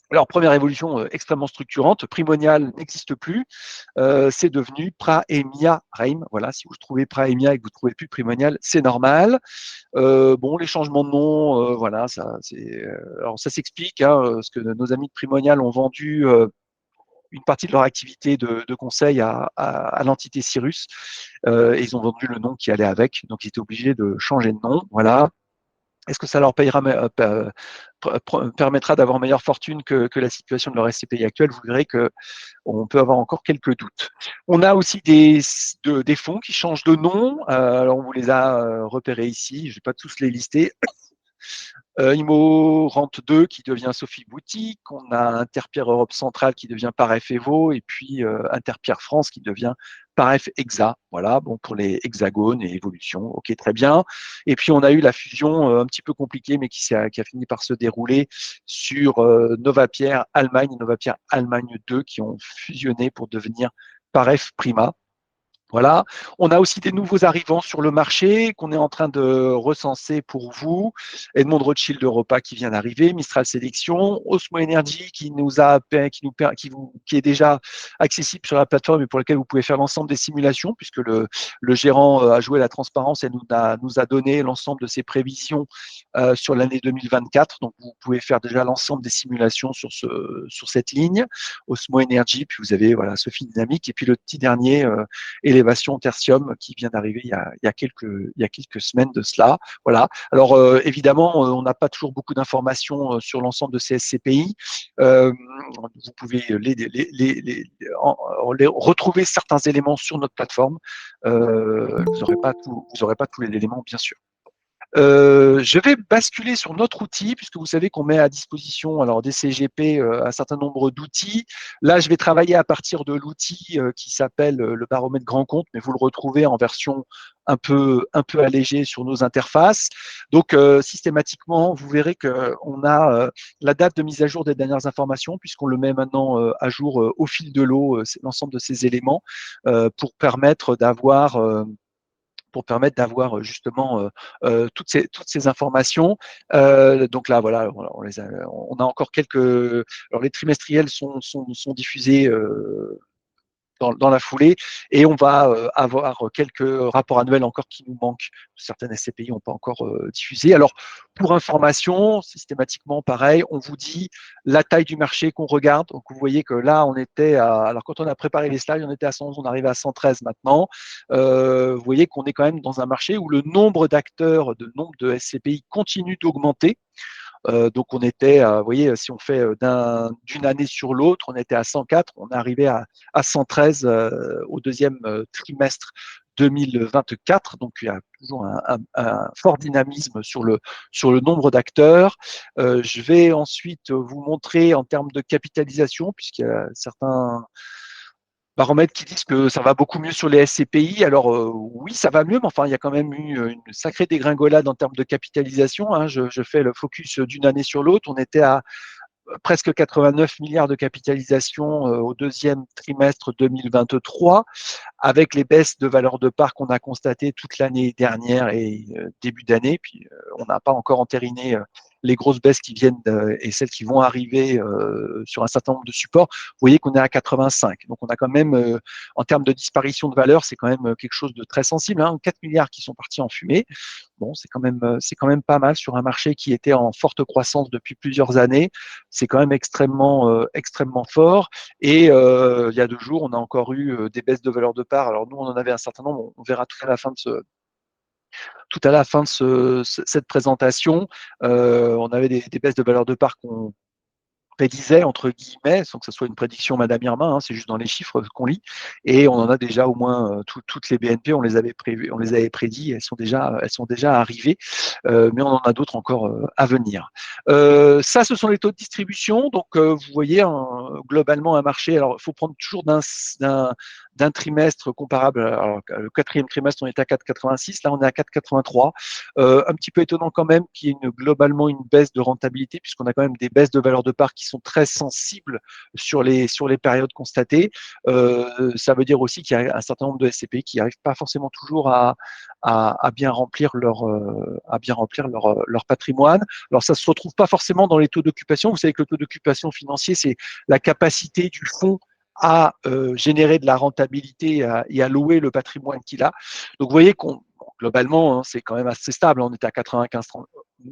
Alors, première évolution extrêmement structurante, Primonial n'existe plus, c'est devenu Praemia Reim. Voilà, si vous trouvez Praemia et que vous ne trouvez plus Primonial, c'est normal. Bon, les changements de nom, voilà, alors ça s'explique, hein, parce que nos amis de Primonial ont vendu une partie de leur activité de conseil à l'entité Cyrus, et ils ont vendu le nom qui allait avec, donc ils étaient obligés de changer de nom. Voilà. Est-ce que ça leur permettra d'avoir meilleure fortune que la situation de leur SCPI actuelle? Vous verrez qu'on peut avoir encore quelques doutes. On a aussi des fonds qui changent de nom. Alors, on vous les a repérés ici. Je ne vais pas tous les lister. Imo Rente 2 qui devient Sophie Boutique, on a Interpierre Europe Centrale qui devient Paref Evo, et puis Interpierre France qui devient Paref Exa. Voilà, bon, pour les hexagones et évolutions, ok, très bien. Et puis on a eu la fusion un petit peu compliquée, mais qui a fini par se dérouler sur Novapierre Allemagne et Novapierre Allemagne 2 qui ont fusionné pour devenir Paref Prima. Voilà. On a aussi des nouveaux arrivants sur le marché qu'on est en train de recenser pour vous. Edmond Rothschild Europa qui vient d'arriver, Mistral Sélection, Osmo Energy qui est déjà accessible sur la plateforme et pour lequel vous pouvez faire l'ensemble des simulations puisque le gérant a joué la transparence et nous a donné l'ensemble de ses prévisions sur l'année 2024. Donc vous pouvez faire déjà l'ensemble des simulations sur cette ligne. Osmo Energy, puis vous avez voilà Sophie Dynamique et puis le petit dernier élévation tertium qui vient d'arriver il y a quelques semaines de cela. Voilà. Alors évidemment, on n'a pas toujours beaucoup d'informations sur l'ensemble de ces SCPI. Vous pouvez retrouver certains éléments sur notre plateforme. Vous n'aurez pas tous les éléments, bien sûr. Je vais basculer sur notre outil, puisque vous savez qu'on met à disposition alors des CGP un certain nombre d'outils. Là, je vais travailler à partir de l'outil qui s'appelle le baromètre grand compte, mais vous le retrouvez en version un peu allégée sur nos interfaces. Donc, systématiquement, vous verrez qu'on a la date de mise à jour des dernières informations, puisqu'on le met maintenant à jour au fil de l'eau, l'ensemble de ces éléments, pour permettre d'avoir justement toutes ces informations. Donc là, voilà, on a encore quelques. Alors les trimestriels sont diffusés dans la foulée et on va avoir quelques rapports annuels encore qui nous manquent. Certaines SCPI n'ont pas encore diffusé. Alors, pour information, systématiquement, pareil, on vous dit la taille du marché qu'on regarde. Donc, vous voyez que là, on était alors quand on a préparé les slides, on était à 111, on arrive à 113 maintenant. Vous voyez qu'on est quand même dans un marché où le nombre d'acteurs, le nombre de SCPI continue d'augmenter. Donc on était, vous voyez, si on fait d'une année sur l'autre, on était à 104, on est arrivé à 113 au deuxième trimestre 2024. Donc il y a toujours un fort dynamisme sur le nombre d'acteurs. Je vais ensuite vous montrer en termes de capitalisation, puisqu'il y a certains baromètres qui disent que ça va beaucoup mieux sur les SCPI. Alors oui, ça va mieux, mais enfin, il y a quand même eu une sacrée dégringolade en termes de capitalisation. Hein. Je fais le focus d'une année sur l'autre. On était à presque 89 milliards de capitalisation au deuxième trimestre 2023, avec les baisses de valeur de part qu'on a constatées toute l'année dernière et début d'année. Puis on n'a pas encore entériné les grosses baisses qui viennent et celles qui vont arriver sur un certain nombre de supports. Vous voyez qu'on est à 85. Donc on a quand même, en termes de disparition de valeur, c'est quand même quelque chose de très sensible. 4 milliards qui sont partis en fumée. Bon, c'est quand même pas mal sur un marché qui était en forte croissance depuis plusieurs années. C'est quand même extrêmement fort. Et il y a 2 jours, on a encore eu des baisses de valeur de part. Alors nous, on en avait un certain nombre. On verra tout à la fin de cette présentation. On avait des baisses de valeur de part qu'on prédisait, entre guillemets, sans que ce soit une prédiction Madame Irma, c'est juste dans les chiffres qu'on lit. Et on en a déjà au moins toutes les BNP, on les avait prévues, on les avait prédit, elles sont déjà arrivées, mais on en a d'autres encore à venir. Ça, ce sont les taux de distribution. Donc, vous voyez globalement un marché. Alors, il faut prendre toujours d'un trimestre comparable. Alors, le quatrième trimestre, on était à 4,86. Là, on est à 4,83. Un petit peu étonnant quand même qu'il y ait globalement une baisse de rentabilité, puisqu'on a quand même des baisses de valeur de part qui sont très sensibles sur les périodes constatées. Ça veut dire aussi qu'il y a un certain nombre de SCPI qui n'arrivent pas forcément toujours à bien remplir leur patrimoine. Alors ça ne se retrouve pas forcément dans les taux d'occupation. Vous savez que le taux d'occupation financier, c'est la capacité du fonds à générer de la rentabilité et à louer le patrimoine qu'il a. Donc vous voyez qu'on globalement, c'est quand même assez stable. On est à 95,30.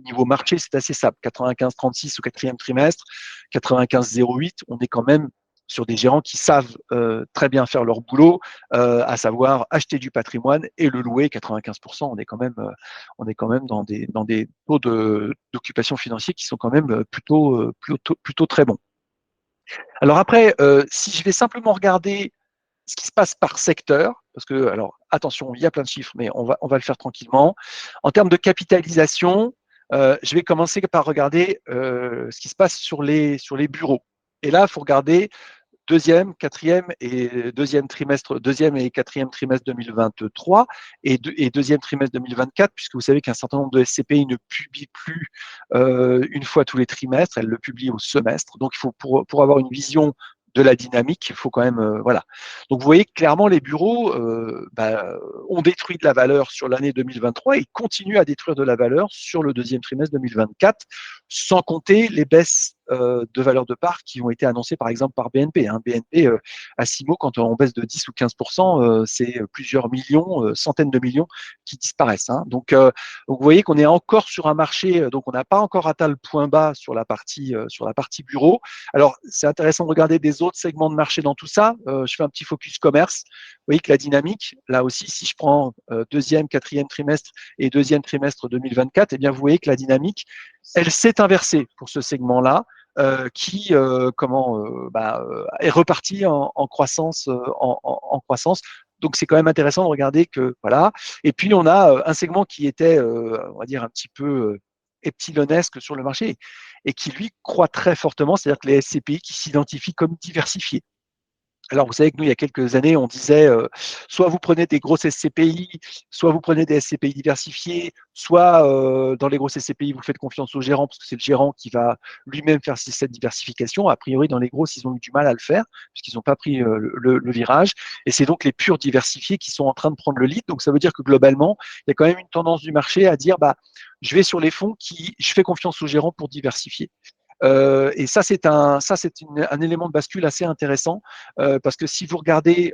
Niveau marché, c'est assez stable. 95,36 au quatrième trimestre, 95,08. On est quand même sur des gérants qui savent très bien faire leur boulot, à savoir acheter du patrimoine et le louer. 95%, on est quand même dans des taux d'occupation financière qui sont quand même plutôt très bons. Alors après, si je vais simplement regarder ce qui se passe par secteur, parce que, alors attention, il y a plein de chiffres, mais on va le faire tranquillement. En termes de capitalisation, je vais commencer par regarder ce qui se passe sur les bureaux. Et là, il faut regarder deuxième et quatrième trimestre 2023 et deuxième trimestre 2024, puisque vous savez qu'un certain nombre de SCPI ne publient plus une fois tous les trimestres, elles le publient au semestre. Donc, il faut pour avoir une vision de la dynamique, il faut quand même voilà. Donc, vous voyez que clairement les bureaux ont détruit de la valeur sur l'année 2023 et continuent à détruire de la valeur sur le deuxième trimestre 2024, sans compter les baisses de valeur de part qui ont été annoncées par exemple par BNP. BNP, Assimo, quand on baisse de 10 ou 15%, c'est plusieurs millions, centaines de millions qui disparaissent. Donc vous voyez qu'on est encore sur un marché, donc on n'a pas encore atteint le point bas sur la partie bureau. Alors c'est intéressant de regarder des autres segments de marché dans tout ça. Je fais un petit focus commerce. Vous voyez que la dynamique, là aussi, si je prends deuxième, quatrième trimestre et deuxième trimestre 2024, eh bien vous voyez que la dynamique, elle s'est inversée pour ce segment-là. Qui est reparti en croissance, en croissance. Donc c'est quand même intéressant de regarder que voilà. Et puis on a un segment qui était, on va dire un petit peu epsilonesque sur le marché et qui lui croît très fortement, c'est-à-dire que les SCPI qui s'identifient comme diversifiés. Alors, vous savez que nous, il y a quelques années, on disait soit vous prenez des grosses SCPI, soit vous prenez des SCPI diversifiés, soit dans les grosses SCPI, vous faites confiance au gérant parce que c'est le gérant qui va lui-même faire cette diversification. A priori, dans les grosses, ils ont eu du mal à le faire puisqu'ils n'ont pas pris le virage. Et c'est donc les purs diversifiés qui sont en train de prendre le lead. Donc, ça veut dire que globalement, il y a quand même une tendance du marché à dire je vais sur les fonds je fais confiance au gérant pour diversifier. Et ça, c'est un élément de bascule assez intéressant parce que si vous regardez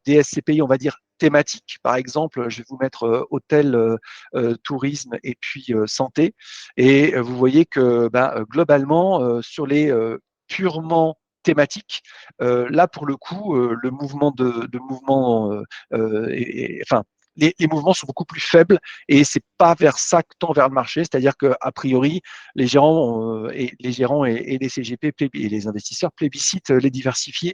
des SCPI, on va dire thématiques, par exemple, je vais vous mettre hôtel, tourisme et puis santé, et vous voyez que globalement, sur les purement thématiques, là pour le coup, le mouvement de mouvement, enfin, les mouvements sont beaucoup plus faibles et c'est pas vers ça que tend vers le marché, c'est-à-dire que a priori les gérants et les CGP et les investisseurs plébiscitent les diversifiés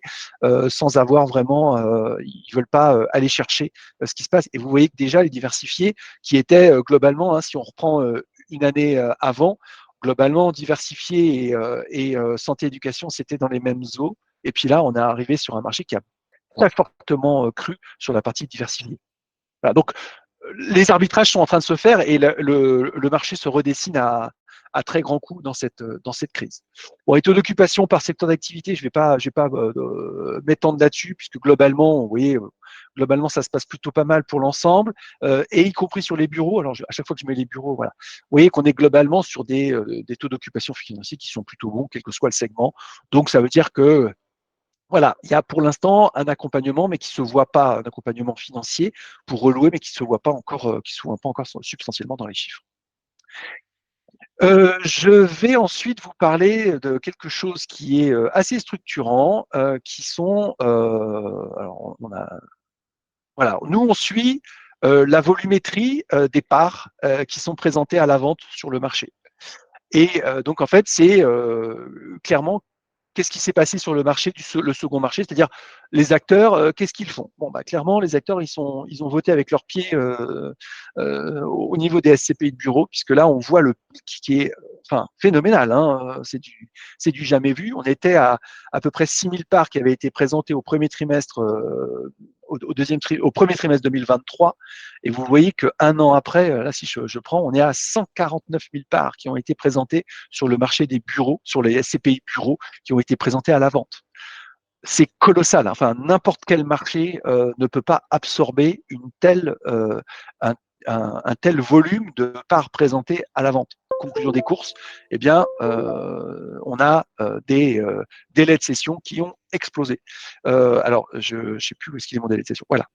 sans avoir vraiment, ils veulent pas aller chercher ce qui se passe. Et vous voyez que déjà les diversifiés qui étaient globalement, si on reprend une année avant, globalement diversifiés et santé éducation, c'était dans les mêmes eaux. Et puis là, on est arrivé sur un marché qui a très fortement cru sur la partie diversifiée. Voilà, donc les arbitrages sont en train de se faire et le marché se redessine à très grands coups dans cette crise. Bon, les taux d'occupation par secteur d'activité, je vais pas m'étendre là-dessus, puisque globalement, vous voyez, globalement, ça se passe plutôt pas mal pour l'ensemble, et y compris sur les bureaux. Alors, à chaque fois que je mets les bureaux, voilà, vous voyez qu'on est globalement sur des taux d'occupation financiers qui sont plutôt bons, quel que soit le segment. Donc, ça veut dire que voilà, il y a pour l'instant un accompagnement, mais qui se voit pas, un accompagnement financier pour relouer, mais qui se voit pas encore, substantiellement dans les chiffres. Je vais ensuite vous parler de quelque chose qui est assez structurant, qui sont, alors voilà, nous on suit la volumétrie des parts qui sont présentées à la vente sur le marché. Et donc en fait, c'est clairement qu'est-ce qui s'est passé sur le marché, le second marché, c'est-à-dire les acteurs, qu'est-ce qu'ils font? Bon, bah, clairement, les acteurs, ils ont voté avec leurs pieds au niveau des SCPI de bureau, puisque là, on voit le pic qui est enfin, phénoménal, hein, c'est du jamais vu. On était à peu près 6000 parts qui avaient été présentées au premier trimestre, au premier trimestre 2023, et vous voyez qu'un an après, là, si je prends, on est à 149 000 parts qui ont été présentées sur le marché des bureaux, sur les SCPI bureaux, qui ont été présentés à la vente. C'est colossal. Enfin, n'importe quel marché ne peut pas absorber un tel volume de parts présentées à la vente. Conclusion des courses, eh bien, on a des délais de session qui ont explosé. Alors, je ne sais plus où est-ce qu'il est mon délai de session. Voilà.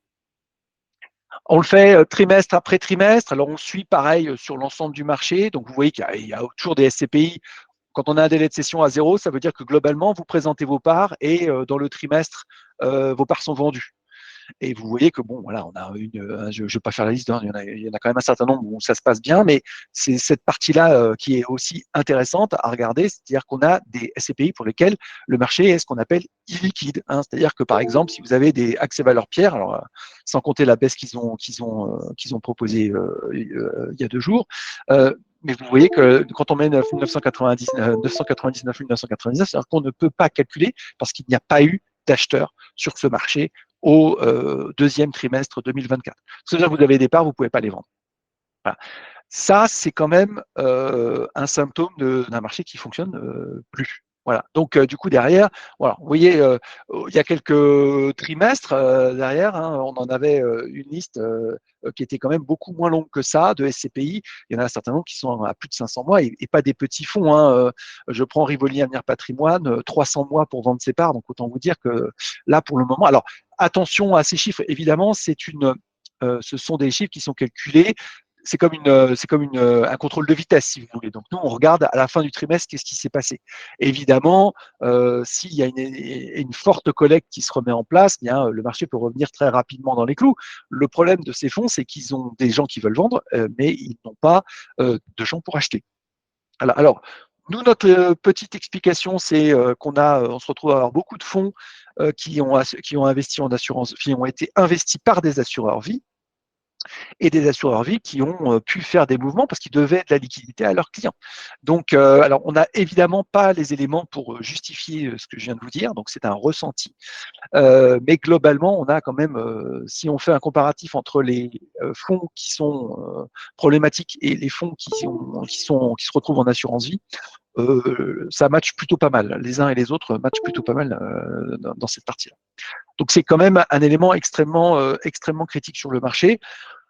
On le fait trimestre après trimestre. Alors, on suit pareil sur l'ensemble du marché. Donc, vous voyez qu'il y a toujours des SCPI. Quand on a un délai de session à 0, ça veut dire que globalement, vous présentez vos parts et dans le trimestre, vos parts sont vendues. Et vous voyez que bon, voilà, on a je ne vais pas faire la liste, hein, il y en a quand même un certain nombre où ça se passe bien, mais c'est cette partie-là qui est aussi intéressante à regarder, c'est-à-dire qu'on a des SCPI pour lesquels le marché est ce qu'on appelle illiquide, hein, c'est-à-dire que par exemple, si vous avez des accès valeurs pierres, alors sans compter la baisse qu'ils ont proposé il y a 2 jours, mais vous voyez que quand on met 999, 1999, c'est-à-dire qu'on ne peut pas calculer parce qu'il n'y a pas eu d'acheteurs sur ce marché au deuxième trimestre 2024. C'est-à-dire que vous avez des parts, vous ne pouvez pas les vendre. Voilà. Ça, c'est quand même un symptôme d'un marché qui fonctionne plus. Voilà. Donc, du coup, derrière, voilà, vous voyez, il y a quelques trimestres derrière, hein, on en avait une liste qui était quand même beaucoup moins longue que ça de SCPI. Il y en a un certain nombre qui sont à plus de 500 mois et pas des petits fonds. Hein. Je prends Rivoli Avenir Patrimoine, 300 mois pour vendre ses parts. Donc, autant vous dire que là, pour le moment, alors attention à ces chiffres. Évidemment, ce sont des chiffres qui sont calculés c'est comme un contrôle de vitesse, si vous voulez. Donc nous, on regarde à la fin du trimestre qu'est-ce qui s'est passé. Évidemment, s'il y a une forte collecte qui se remet en place, bien le marché peut revenir très rapidement dans les clous. Le problème de ces fonds, c'est qu'ils ont des gens qui veulent vendre, mais ils n'ont pas de gens pour acheter. Alors nous, notre petite explication, c'est on se retrouve à avoir beaucoup de fonds qui ont investi en assurance, qui ont été investis par des assureurs vie et des assureurs vie qui ont pu faire des mouvements parce qu'ils devaient de la liquidité à leurs clients. Donc, alors, on n'a évidemment pas les éléments pour justifier ce que je viens de vous dire, donc c'est un ressenti. Mais globalement, on a quand même, si on fait un comparatif entre les fonds qui sont problématiques et les fonds qui se retrouvent en assurance vie, ça match plutôt pas mal. Les uns et les autres matchent plutôt pas mal dans cette partie-là. Donc c'est quand même un élément extrêmement critique sur le marché.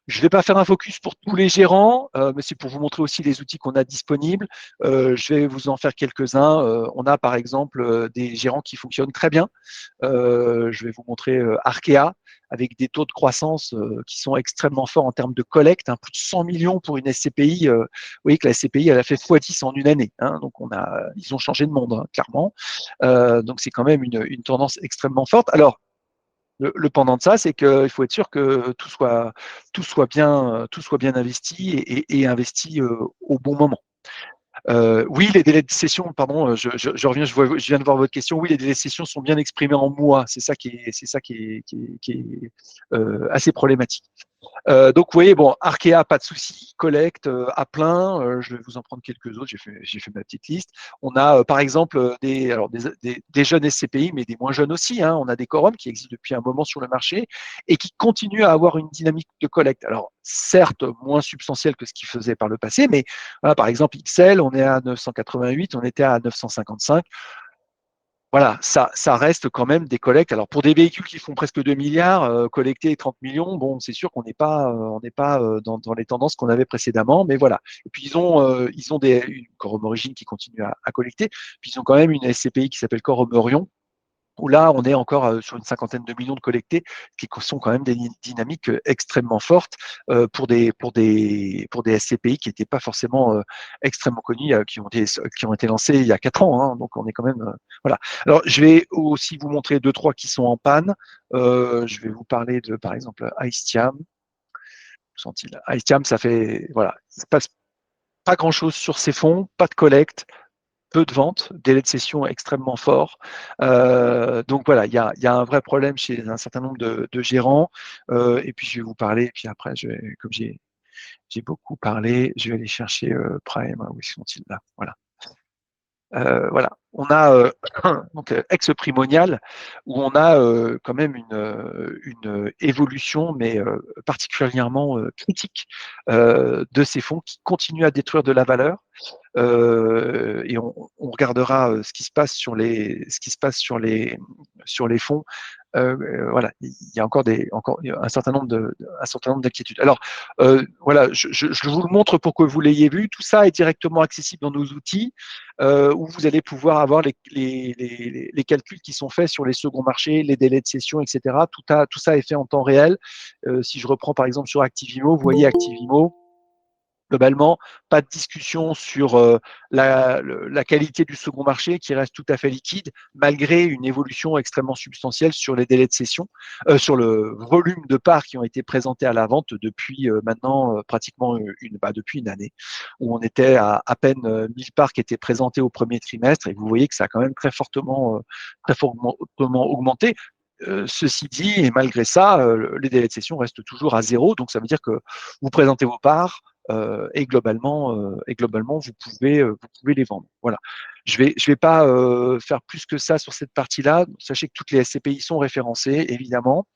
Je ne vais pas faire un focus pour tous les gérants, mais c'est pour vous montrer aussi les outils qu'on a disponibles. Je vais vous en faire quelques-uns. On a par exemple des gérants qui fonctionnent très bien. Je vais vous montrer Arkea avec des taux de croissance qui sont extrêmement forts en termes de collecte, hein, plus de 100 millions pour une SCPI. Vous voyez que la SCPI, elle a fait x10 en une année. Hein, donc ils ont changé de monde, hein, clairement. Donc c'est quand même une tendance extrêmement forte. Alors, le pendant de ça, c'est qu'il faut être sûr que tout soit bien investi et investi au bon moment. Oui, les délais de session, pardon, je reviens, je viens de voir votre question. Oui, les délais de session sont bien exprimés en mois. C'est ça qui est assez problématique. Donc, vous voyez, bon, Arkea, pas de souci, collecte à plein. Je vais vous en prendre quelques autres. J'ai fait ma petite liste. On a, par exemple, des jeunes SCPI, mais des moins jeunes aussi, hein. On a des quorums qui existent depuis un moment sur le marché et qui continuent à avoir une dynamique de collecte. Alors, certes, moins substantielle que ce qu'ils faisaient par le passé, mais voilà, par exemple, XL, on est à 988, on était à 955. Voilà, ça reste quand même des collectes. Alors pour des véhicules qui font presque 2 milliards, collecter 30 millions, bon, c'est sûr qu'on n'est pas, dans les tendances qu'on avait précédemment, mais voilà. Et puis ils ont une Quorum Origin qui continue à collecter, puis ils ont quand même une SCPI qui s'appelle Quorum Orion, où là, on est encore sur une cinquantaine de millions de collectés, qui sont quand même des dynamiques extrêmement fortes pour des SCPI qui n'étaient pas forcément extrêmement connus, qui ont été lancés il y a 4 ans. Hein. Donc, on est quand même. Voilà. Alors, je vais aussi vous montrer deux, trois qui sont en panne. Je vais vous parler de, par exemple, Icetiam. Icetiam, ça fait. Voilà. Il ne se passe pas grand-chose sur ces fonds, pas de collecte, peu de ventes, délai de session extrêmement fort. Donc voilà, il y a un vrai problème chez un certain nombre de gérants. Et puis je vais vous parler, et puis après, comme j'ai beaucoup parlé, je vais aller chercher Prime. Où sont-ils là? Voilà. Voilà. On a donc ex-primonial où on a quand même une évolution, mais particulièrement critique de ces fonds qui continuent à détruire de la valeur. Et on regardera ce qui se passe sur les fonds. Voilà, il y a encore un certain nombre d'inquiétudes. Alors voilà, je vous le montre pour que vous l'ayez vu. Tout ça est directement accessible dans nos outils où vous allez pouvoir avoir les calculs qui sont faits sur les seconds marchés, les délais de session, etc. Tout ça est fait en temps réel. Si je reprends par exemple sur Activimo, vous voyez Activimo. Globalement, pas de discussion sur la qualité du second marché qui reste tout à fait liquide, malgré une évolution extrêmement substantielle sur les délais de session, sur le volume de parts qui ont été présentées à la vente depuis maintenant pratiquement depuis une année, où on était à peine 1000 parts qui étaient présentées au premier trimestre, et vous voyez que ça a quand même très fortement augmenté. Ceci dit, et malgré ça, les délais de session restent toujours à zéro, donc ça veut dire que vous présentez vos parts, et globalement, vous pouvez les vendre. Voilà. Je vais pas faire plus que ça sur cette partie-là. Sachez que toutes les SCPI sont référencées, évidemment.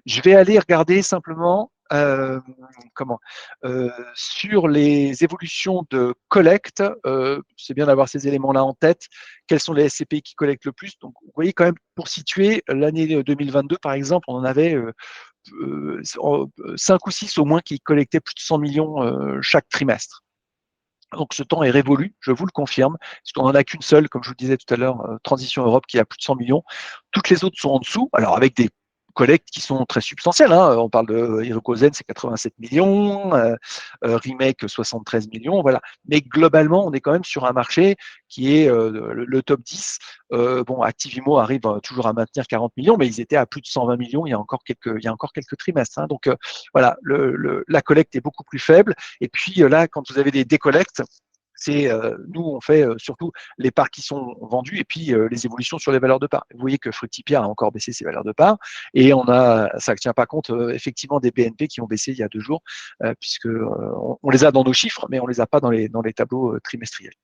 Je vais aller regarder simplement sur les évolutions de collecte. C'est bien d'avoir ces éléments-là en tête. Quels sont les SCPI qui collectent le plus? Donc, vous voyez quand même, pour situer l'année 2022, par exemple, on en avait 5 ou 6 au moins qui collectaient plus de 100 millions chaque trimestre. Donc ce temps est révolu, je vous le confirme, parce qu'on n'en a qu'une seule, comme je vous le disais tout à l'heure, Transition Europe, qui a plus de 100 millions. Toutes les autres sont en dessous, alors avec des collectes qui sont très substantielles. Hein. On parle de Hirokozen, c'est 87 millions, Remake 73 millions, voilà. Mais globalement, on est quand même sur un marché qui est le top 10. Bon, Activimo arrive toujours à maintenir 40 millions, mais ils étaient à plus de 120 millions il y a encore quelques trimestres. Hein. Donc voilà, la collecte est beaucoup plus faible. Et puis là, quand vous avez des décollectes, nous, on fait surtout les parts qui sont vendues et puis les évolutions sur les valeurs de parts. Vous voyez que Fructipia a encore baissé ses valeurs de parts et ça ne tient pas compte effectivement des BNP qui ont baissé il y a 2 jours, puisque on les a dans nos chiffres, mais on ne les a pas dans les tableaux trimestriels.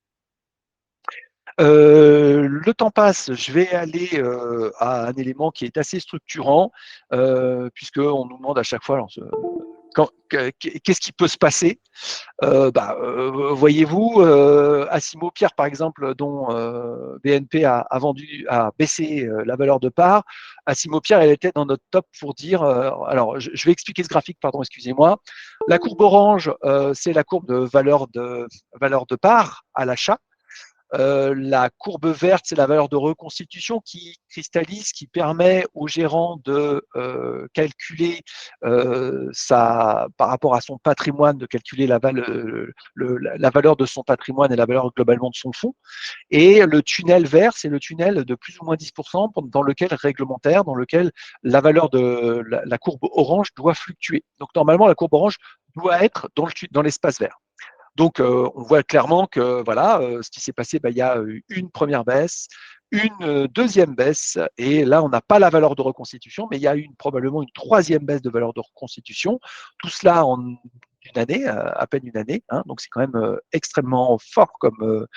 Le temps passe, je vais aller à un élément qui est assez structurant, puisqu'on nous demande à chaque fois, alors, qu'est-ce qui peut se passer? Voyez-vous, Assimo Pierre, par exemple, dont BNP a baissé la valeur de part. Assimo Pierre, elle était dans notre top pour dire. Alors, je vais expliquer ce graphique, pardon, excusez-moi. La courbe orange, c'est la courbe de valeur de part à l'achat. La courbe verte, c'est la valeur de reconstitution qui cristallise, qui permet au gérant de calculer par rapport à son patrimoine, de calculer la valeur de son patrimoine et la valeur globalement de son fonds. Et le tunnel vert, c'est le tunnel de plus ou moins 10% réglementaire, dans lequel la valeur de la courbe orange doit fluctuer. Donc normalement, la courbe orange doit être dans l'espace vert. Donc, on voit clairement que voilà, ce qui s'est passé, il y a une première baisse, une deuxième baisse, et là, on n'a pas la valeur de reconstitution, mais il y a probablement une troisième baisse de valeur de reconstitution. Tout cela en une année, à peine une année, hein, donc c'est quand même extrêmement fort comme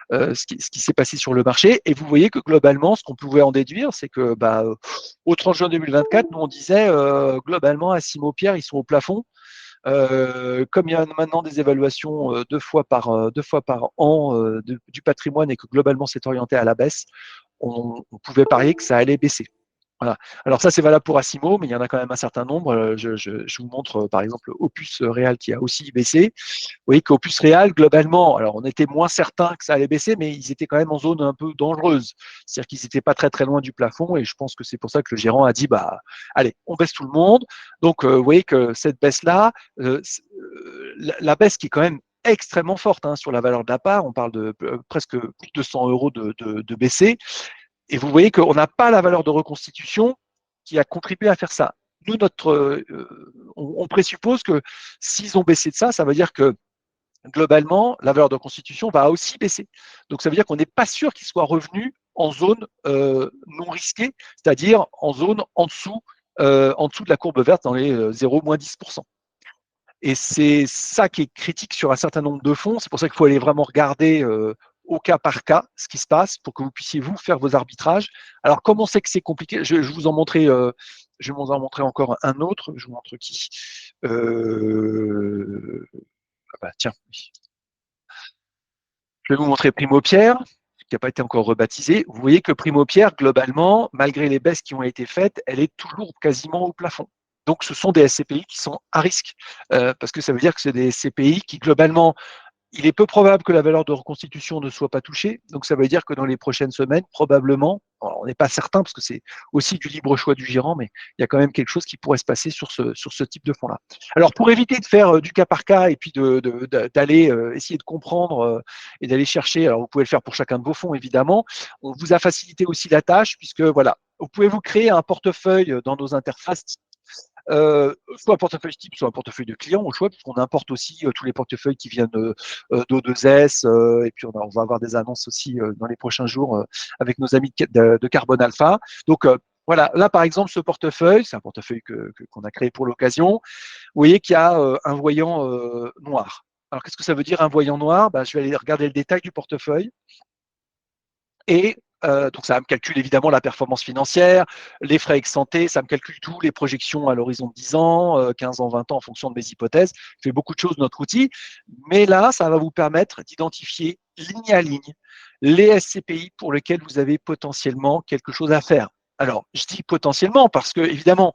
ce qui s'est passé sur le marché. Et vous voyez que globalement, ce qu'on pouvait en déduire, c'est que au 30 juin 2024, nous on disait globalement, Assimo Pierre, ils sont au plafond. Comme il y a maintenant des évaluations deux fois par an du patrimoine et que globalement c'est orienté à la baisse, on pouvait parier que ça allait baisser. Voilà. Alors ça, c'est valable pour Assimo, mais il y en a quand même un certain nombre. Je vous montre par exemple Opus Réal qui a aussi baissé. Vous voyez qu'Opus Réal, globalement, alors on était moins certain que ça allait baisser, mais ils étaient quand même en zone un peu dangereuse. C'est-à-dire qu'ils n'étaient pas très très loin du plafond, et je pense que c'est pour ça que le gérant a dit, allez, on baisse tout le monde. Donc vous voyez que cette baisse-là, la baisse qui est quand même extrêmement forte sur la valeur de la part, on parle de presque plus de 100 euros de baissée, et vous voyez qu'on n'a pas la valeur de reconstitution qui a contribué à faire ça. Nous, on présuppose que s'ils ont baissé de ça, ça veut dire que globalement, la valeur de reconstitution va aussi baisser. Donc ça veut dire qu'on n'est pas sûr qu'ils soient revenus en zone non risquée, c'est-à-dire en zone en dessous de la courbe verte dans les 0-10%. Et c'est ça qui est critique sur un certain nombre de fonds. C'est pour ça qu'il faut aller vraiment regarder au cas par cas ce qui se passe pour que vous puissiez vous faire vos arbitrages. Alors, comme on sait que c'est compliqué, je vais vous en montrer encore un autre. Je vous montre qui. Tiens, je vais vous montrer Primo Pierre, qui n'a pas été encore rebaptisé. Vous voyez que Primo Pierre, globalement, malgré les baisses qui ont été faites, elle est toujours quasiment au plafond. Donc, ce sont des SCPI qui sont à risque, parce que ça veut dire que c'est des SCPI qui, globalement, il est peu probable que la valeur de reconstitution ne soit pas touchée. Donc, ça veut dire que dans les prochaines semaines, probablement, on n'est pas certain parce que c'est aussi du libre choix du gérant, mais il y a quand même quelque chose qui pourrait se passer sur ce type de fonds-là. Alors, pour éviter de faire du cas par cas et puis d'aller essayer de comprendre et d'aller chercher, alors vous pouvez le faire pour chacun de vos fonds, évidemment, on vous a facilité aussi la tâche puisque, voilà, vous pouvez vous créer un portefeuille dans nos interfaces soit un portefeuille type, soit un portefeuille de clients au choix, puisqu'on importe aussi tous les portefeuilles qui viennent d'O2S, et puis on va avoir des annonces aussi dans les prochains jours avec nos amis de Carbone Alpha. Donc voilà, là par exemple, ce portefeuille, c'est un portefeuille qu'on a créé pour l'occasion. Vous voyez qu'il y a un voyant noir. Alors qu'est-ce que ça veut dire un voyant noir? Je vais aller regarder le détail du portefeuille. Et donc ça me calcule évidemment la performance financière, les frais ex-santé, ça me calcule tout, les projections à l'horizon de 10 ans, 15 ans, 20 ans en fonction de mes hypothèses. Il fait beaucoup de choses notre outil, mais là, ça va vous permettre d'identifier ligne à ligne les SCPI pour lesquels vous avez potentiellement quelque chose à faire. Alors, je dis potentiellement parce que, évidemment,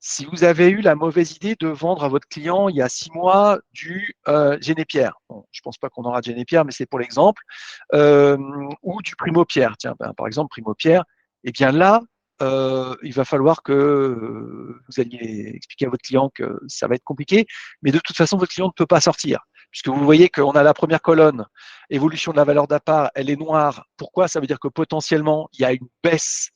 si vous avez eu la mauvaise idée de vendre à votre client il y a 6 mois du Génépierre, bon, je ne pense pas qu'on aura de Génépierre, mais c'est pour l'exemple, ou du Primo Pierre, tiens, par exemple, Primo Pierre, eh bien là, il va falloir que vous alliez expliquer à votre client que ça va être compliqué, mais de toute façon, votre client ne peut pas sortir. Puisque vous voyez qu'on a la première colonne, évolution de la valeur d'appart, elle est noire. Pourquoi? Ça veut dire que potentiellement, il y a une baisse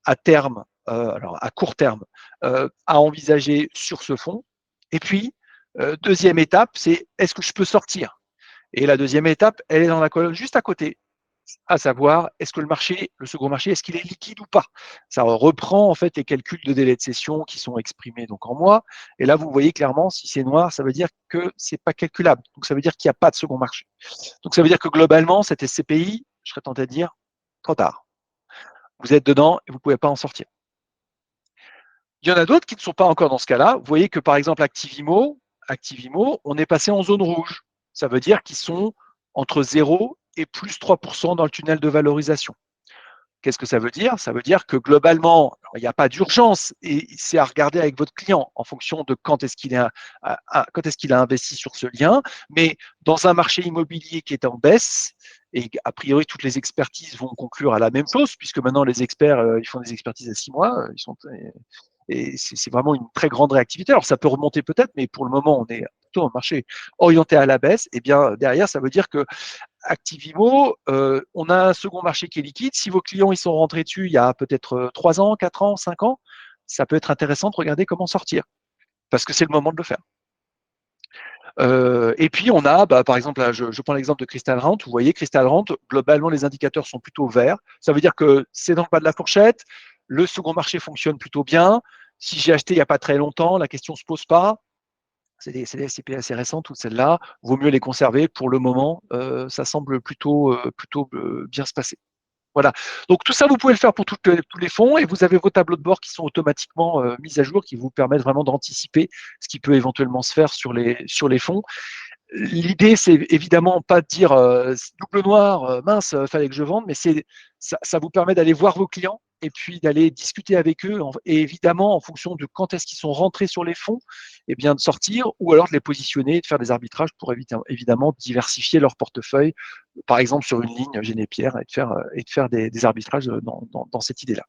à terme, alors à court terme, à envisager sur ce fonds. Et puis, deuxième étape, c'est est-ce que je peux sortir? Et la deuxième étape, elle est dans la colonne juste à côté, à savoir est-ce que le second marché, est-ce qu'il est liquide ou pas? Ça reprend en fait les calculs de délai de cession qui sont exprimés donc en mois. Et là, vous voyez clairement, si c'est noir, ça veut dire que c'est pas calculable. Donc ça veut dire qu'il n'y a pas de second marché. Donc ça veut dire que globalement, cette SCPI, je serais tenté de dire, trop tard. Vous êtes dedans et vous ne pouvez pas en sortir. Il y en a d'autres qui ne sont pas encore dans ce cas-là. Vous voyez que par exemple Activimo, on est passé en zone rouge. Ça veut dire qu'ils sont entre 0 et plus 3% dans le tunnel de valorisation. Qu'est-ce que ça veut dire? Ça veut dire que globalement, il n'y a pas d'urgence et c'est à regarder avec votre client en fonction de quand est-ce qu'il a investi sur ce lien. Mais dans un marché immobilier qui est en baisse, et a priori toutes les expertises vont conclure à la même chose, puisque maintenant les experts ils font des expertises à 6 mois, et c'est vraiment une très grande réactivité. Alors ça peut remonter peut-être, mais pour le moment on est plutôt un marché orienté à la baisse. Et bien derrière, ça veut dire que Activimo, on a un second marché qui est liquide. Si vos clients ils sont rentrés dessus il y a peut-être 3 ans, 4 ans, 5 ans, ça peut être intéressant de regarder comment sortir, parce que c'est le moment de le faire. Et puis, on a, par exemple, là, je prends l'exemple de Crystal Rent. Vous voyez, Crystal Rent, globalement, les indicateurs sont plutôt verts. Ça veut dire que c'est dans le bas de la fourchette. Le second marché fonctionne plutôt bien. Si j'ai acheté il n'y a pas très longtemps, la question ne se pose pas. C'est des SCP assez récentes, toutes celles-là. Vaut mieux les conserver. Pour le moment, ça semble plutôt bien se passer. Voilà. Donc tout ça, vous pouvez le faire pour tous les fonds et vous avez vos tableaux de bord qui sont automatiquement mis à jour, qui vous permettent vraiment d'anticiper ce qui peut éventuellement se faire sur les fonds. L'idée, c'est évidemment pas de dire double noir, mince, fallait que je vende, mais ça vous permet d'aller voir vos clients et puis d'aller discuter avec eux. Et évidemment, en fonction de quand est-ce qu'ils sont rentrés sur les fonds, et bien de sortir ou alors de les positionner et de faire des arbitrages pour évidemment diversifier leur portefeuille, par exemple sur une ligne Génépierre et de faire des arbitrages dans cette idée-là.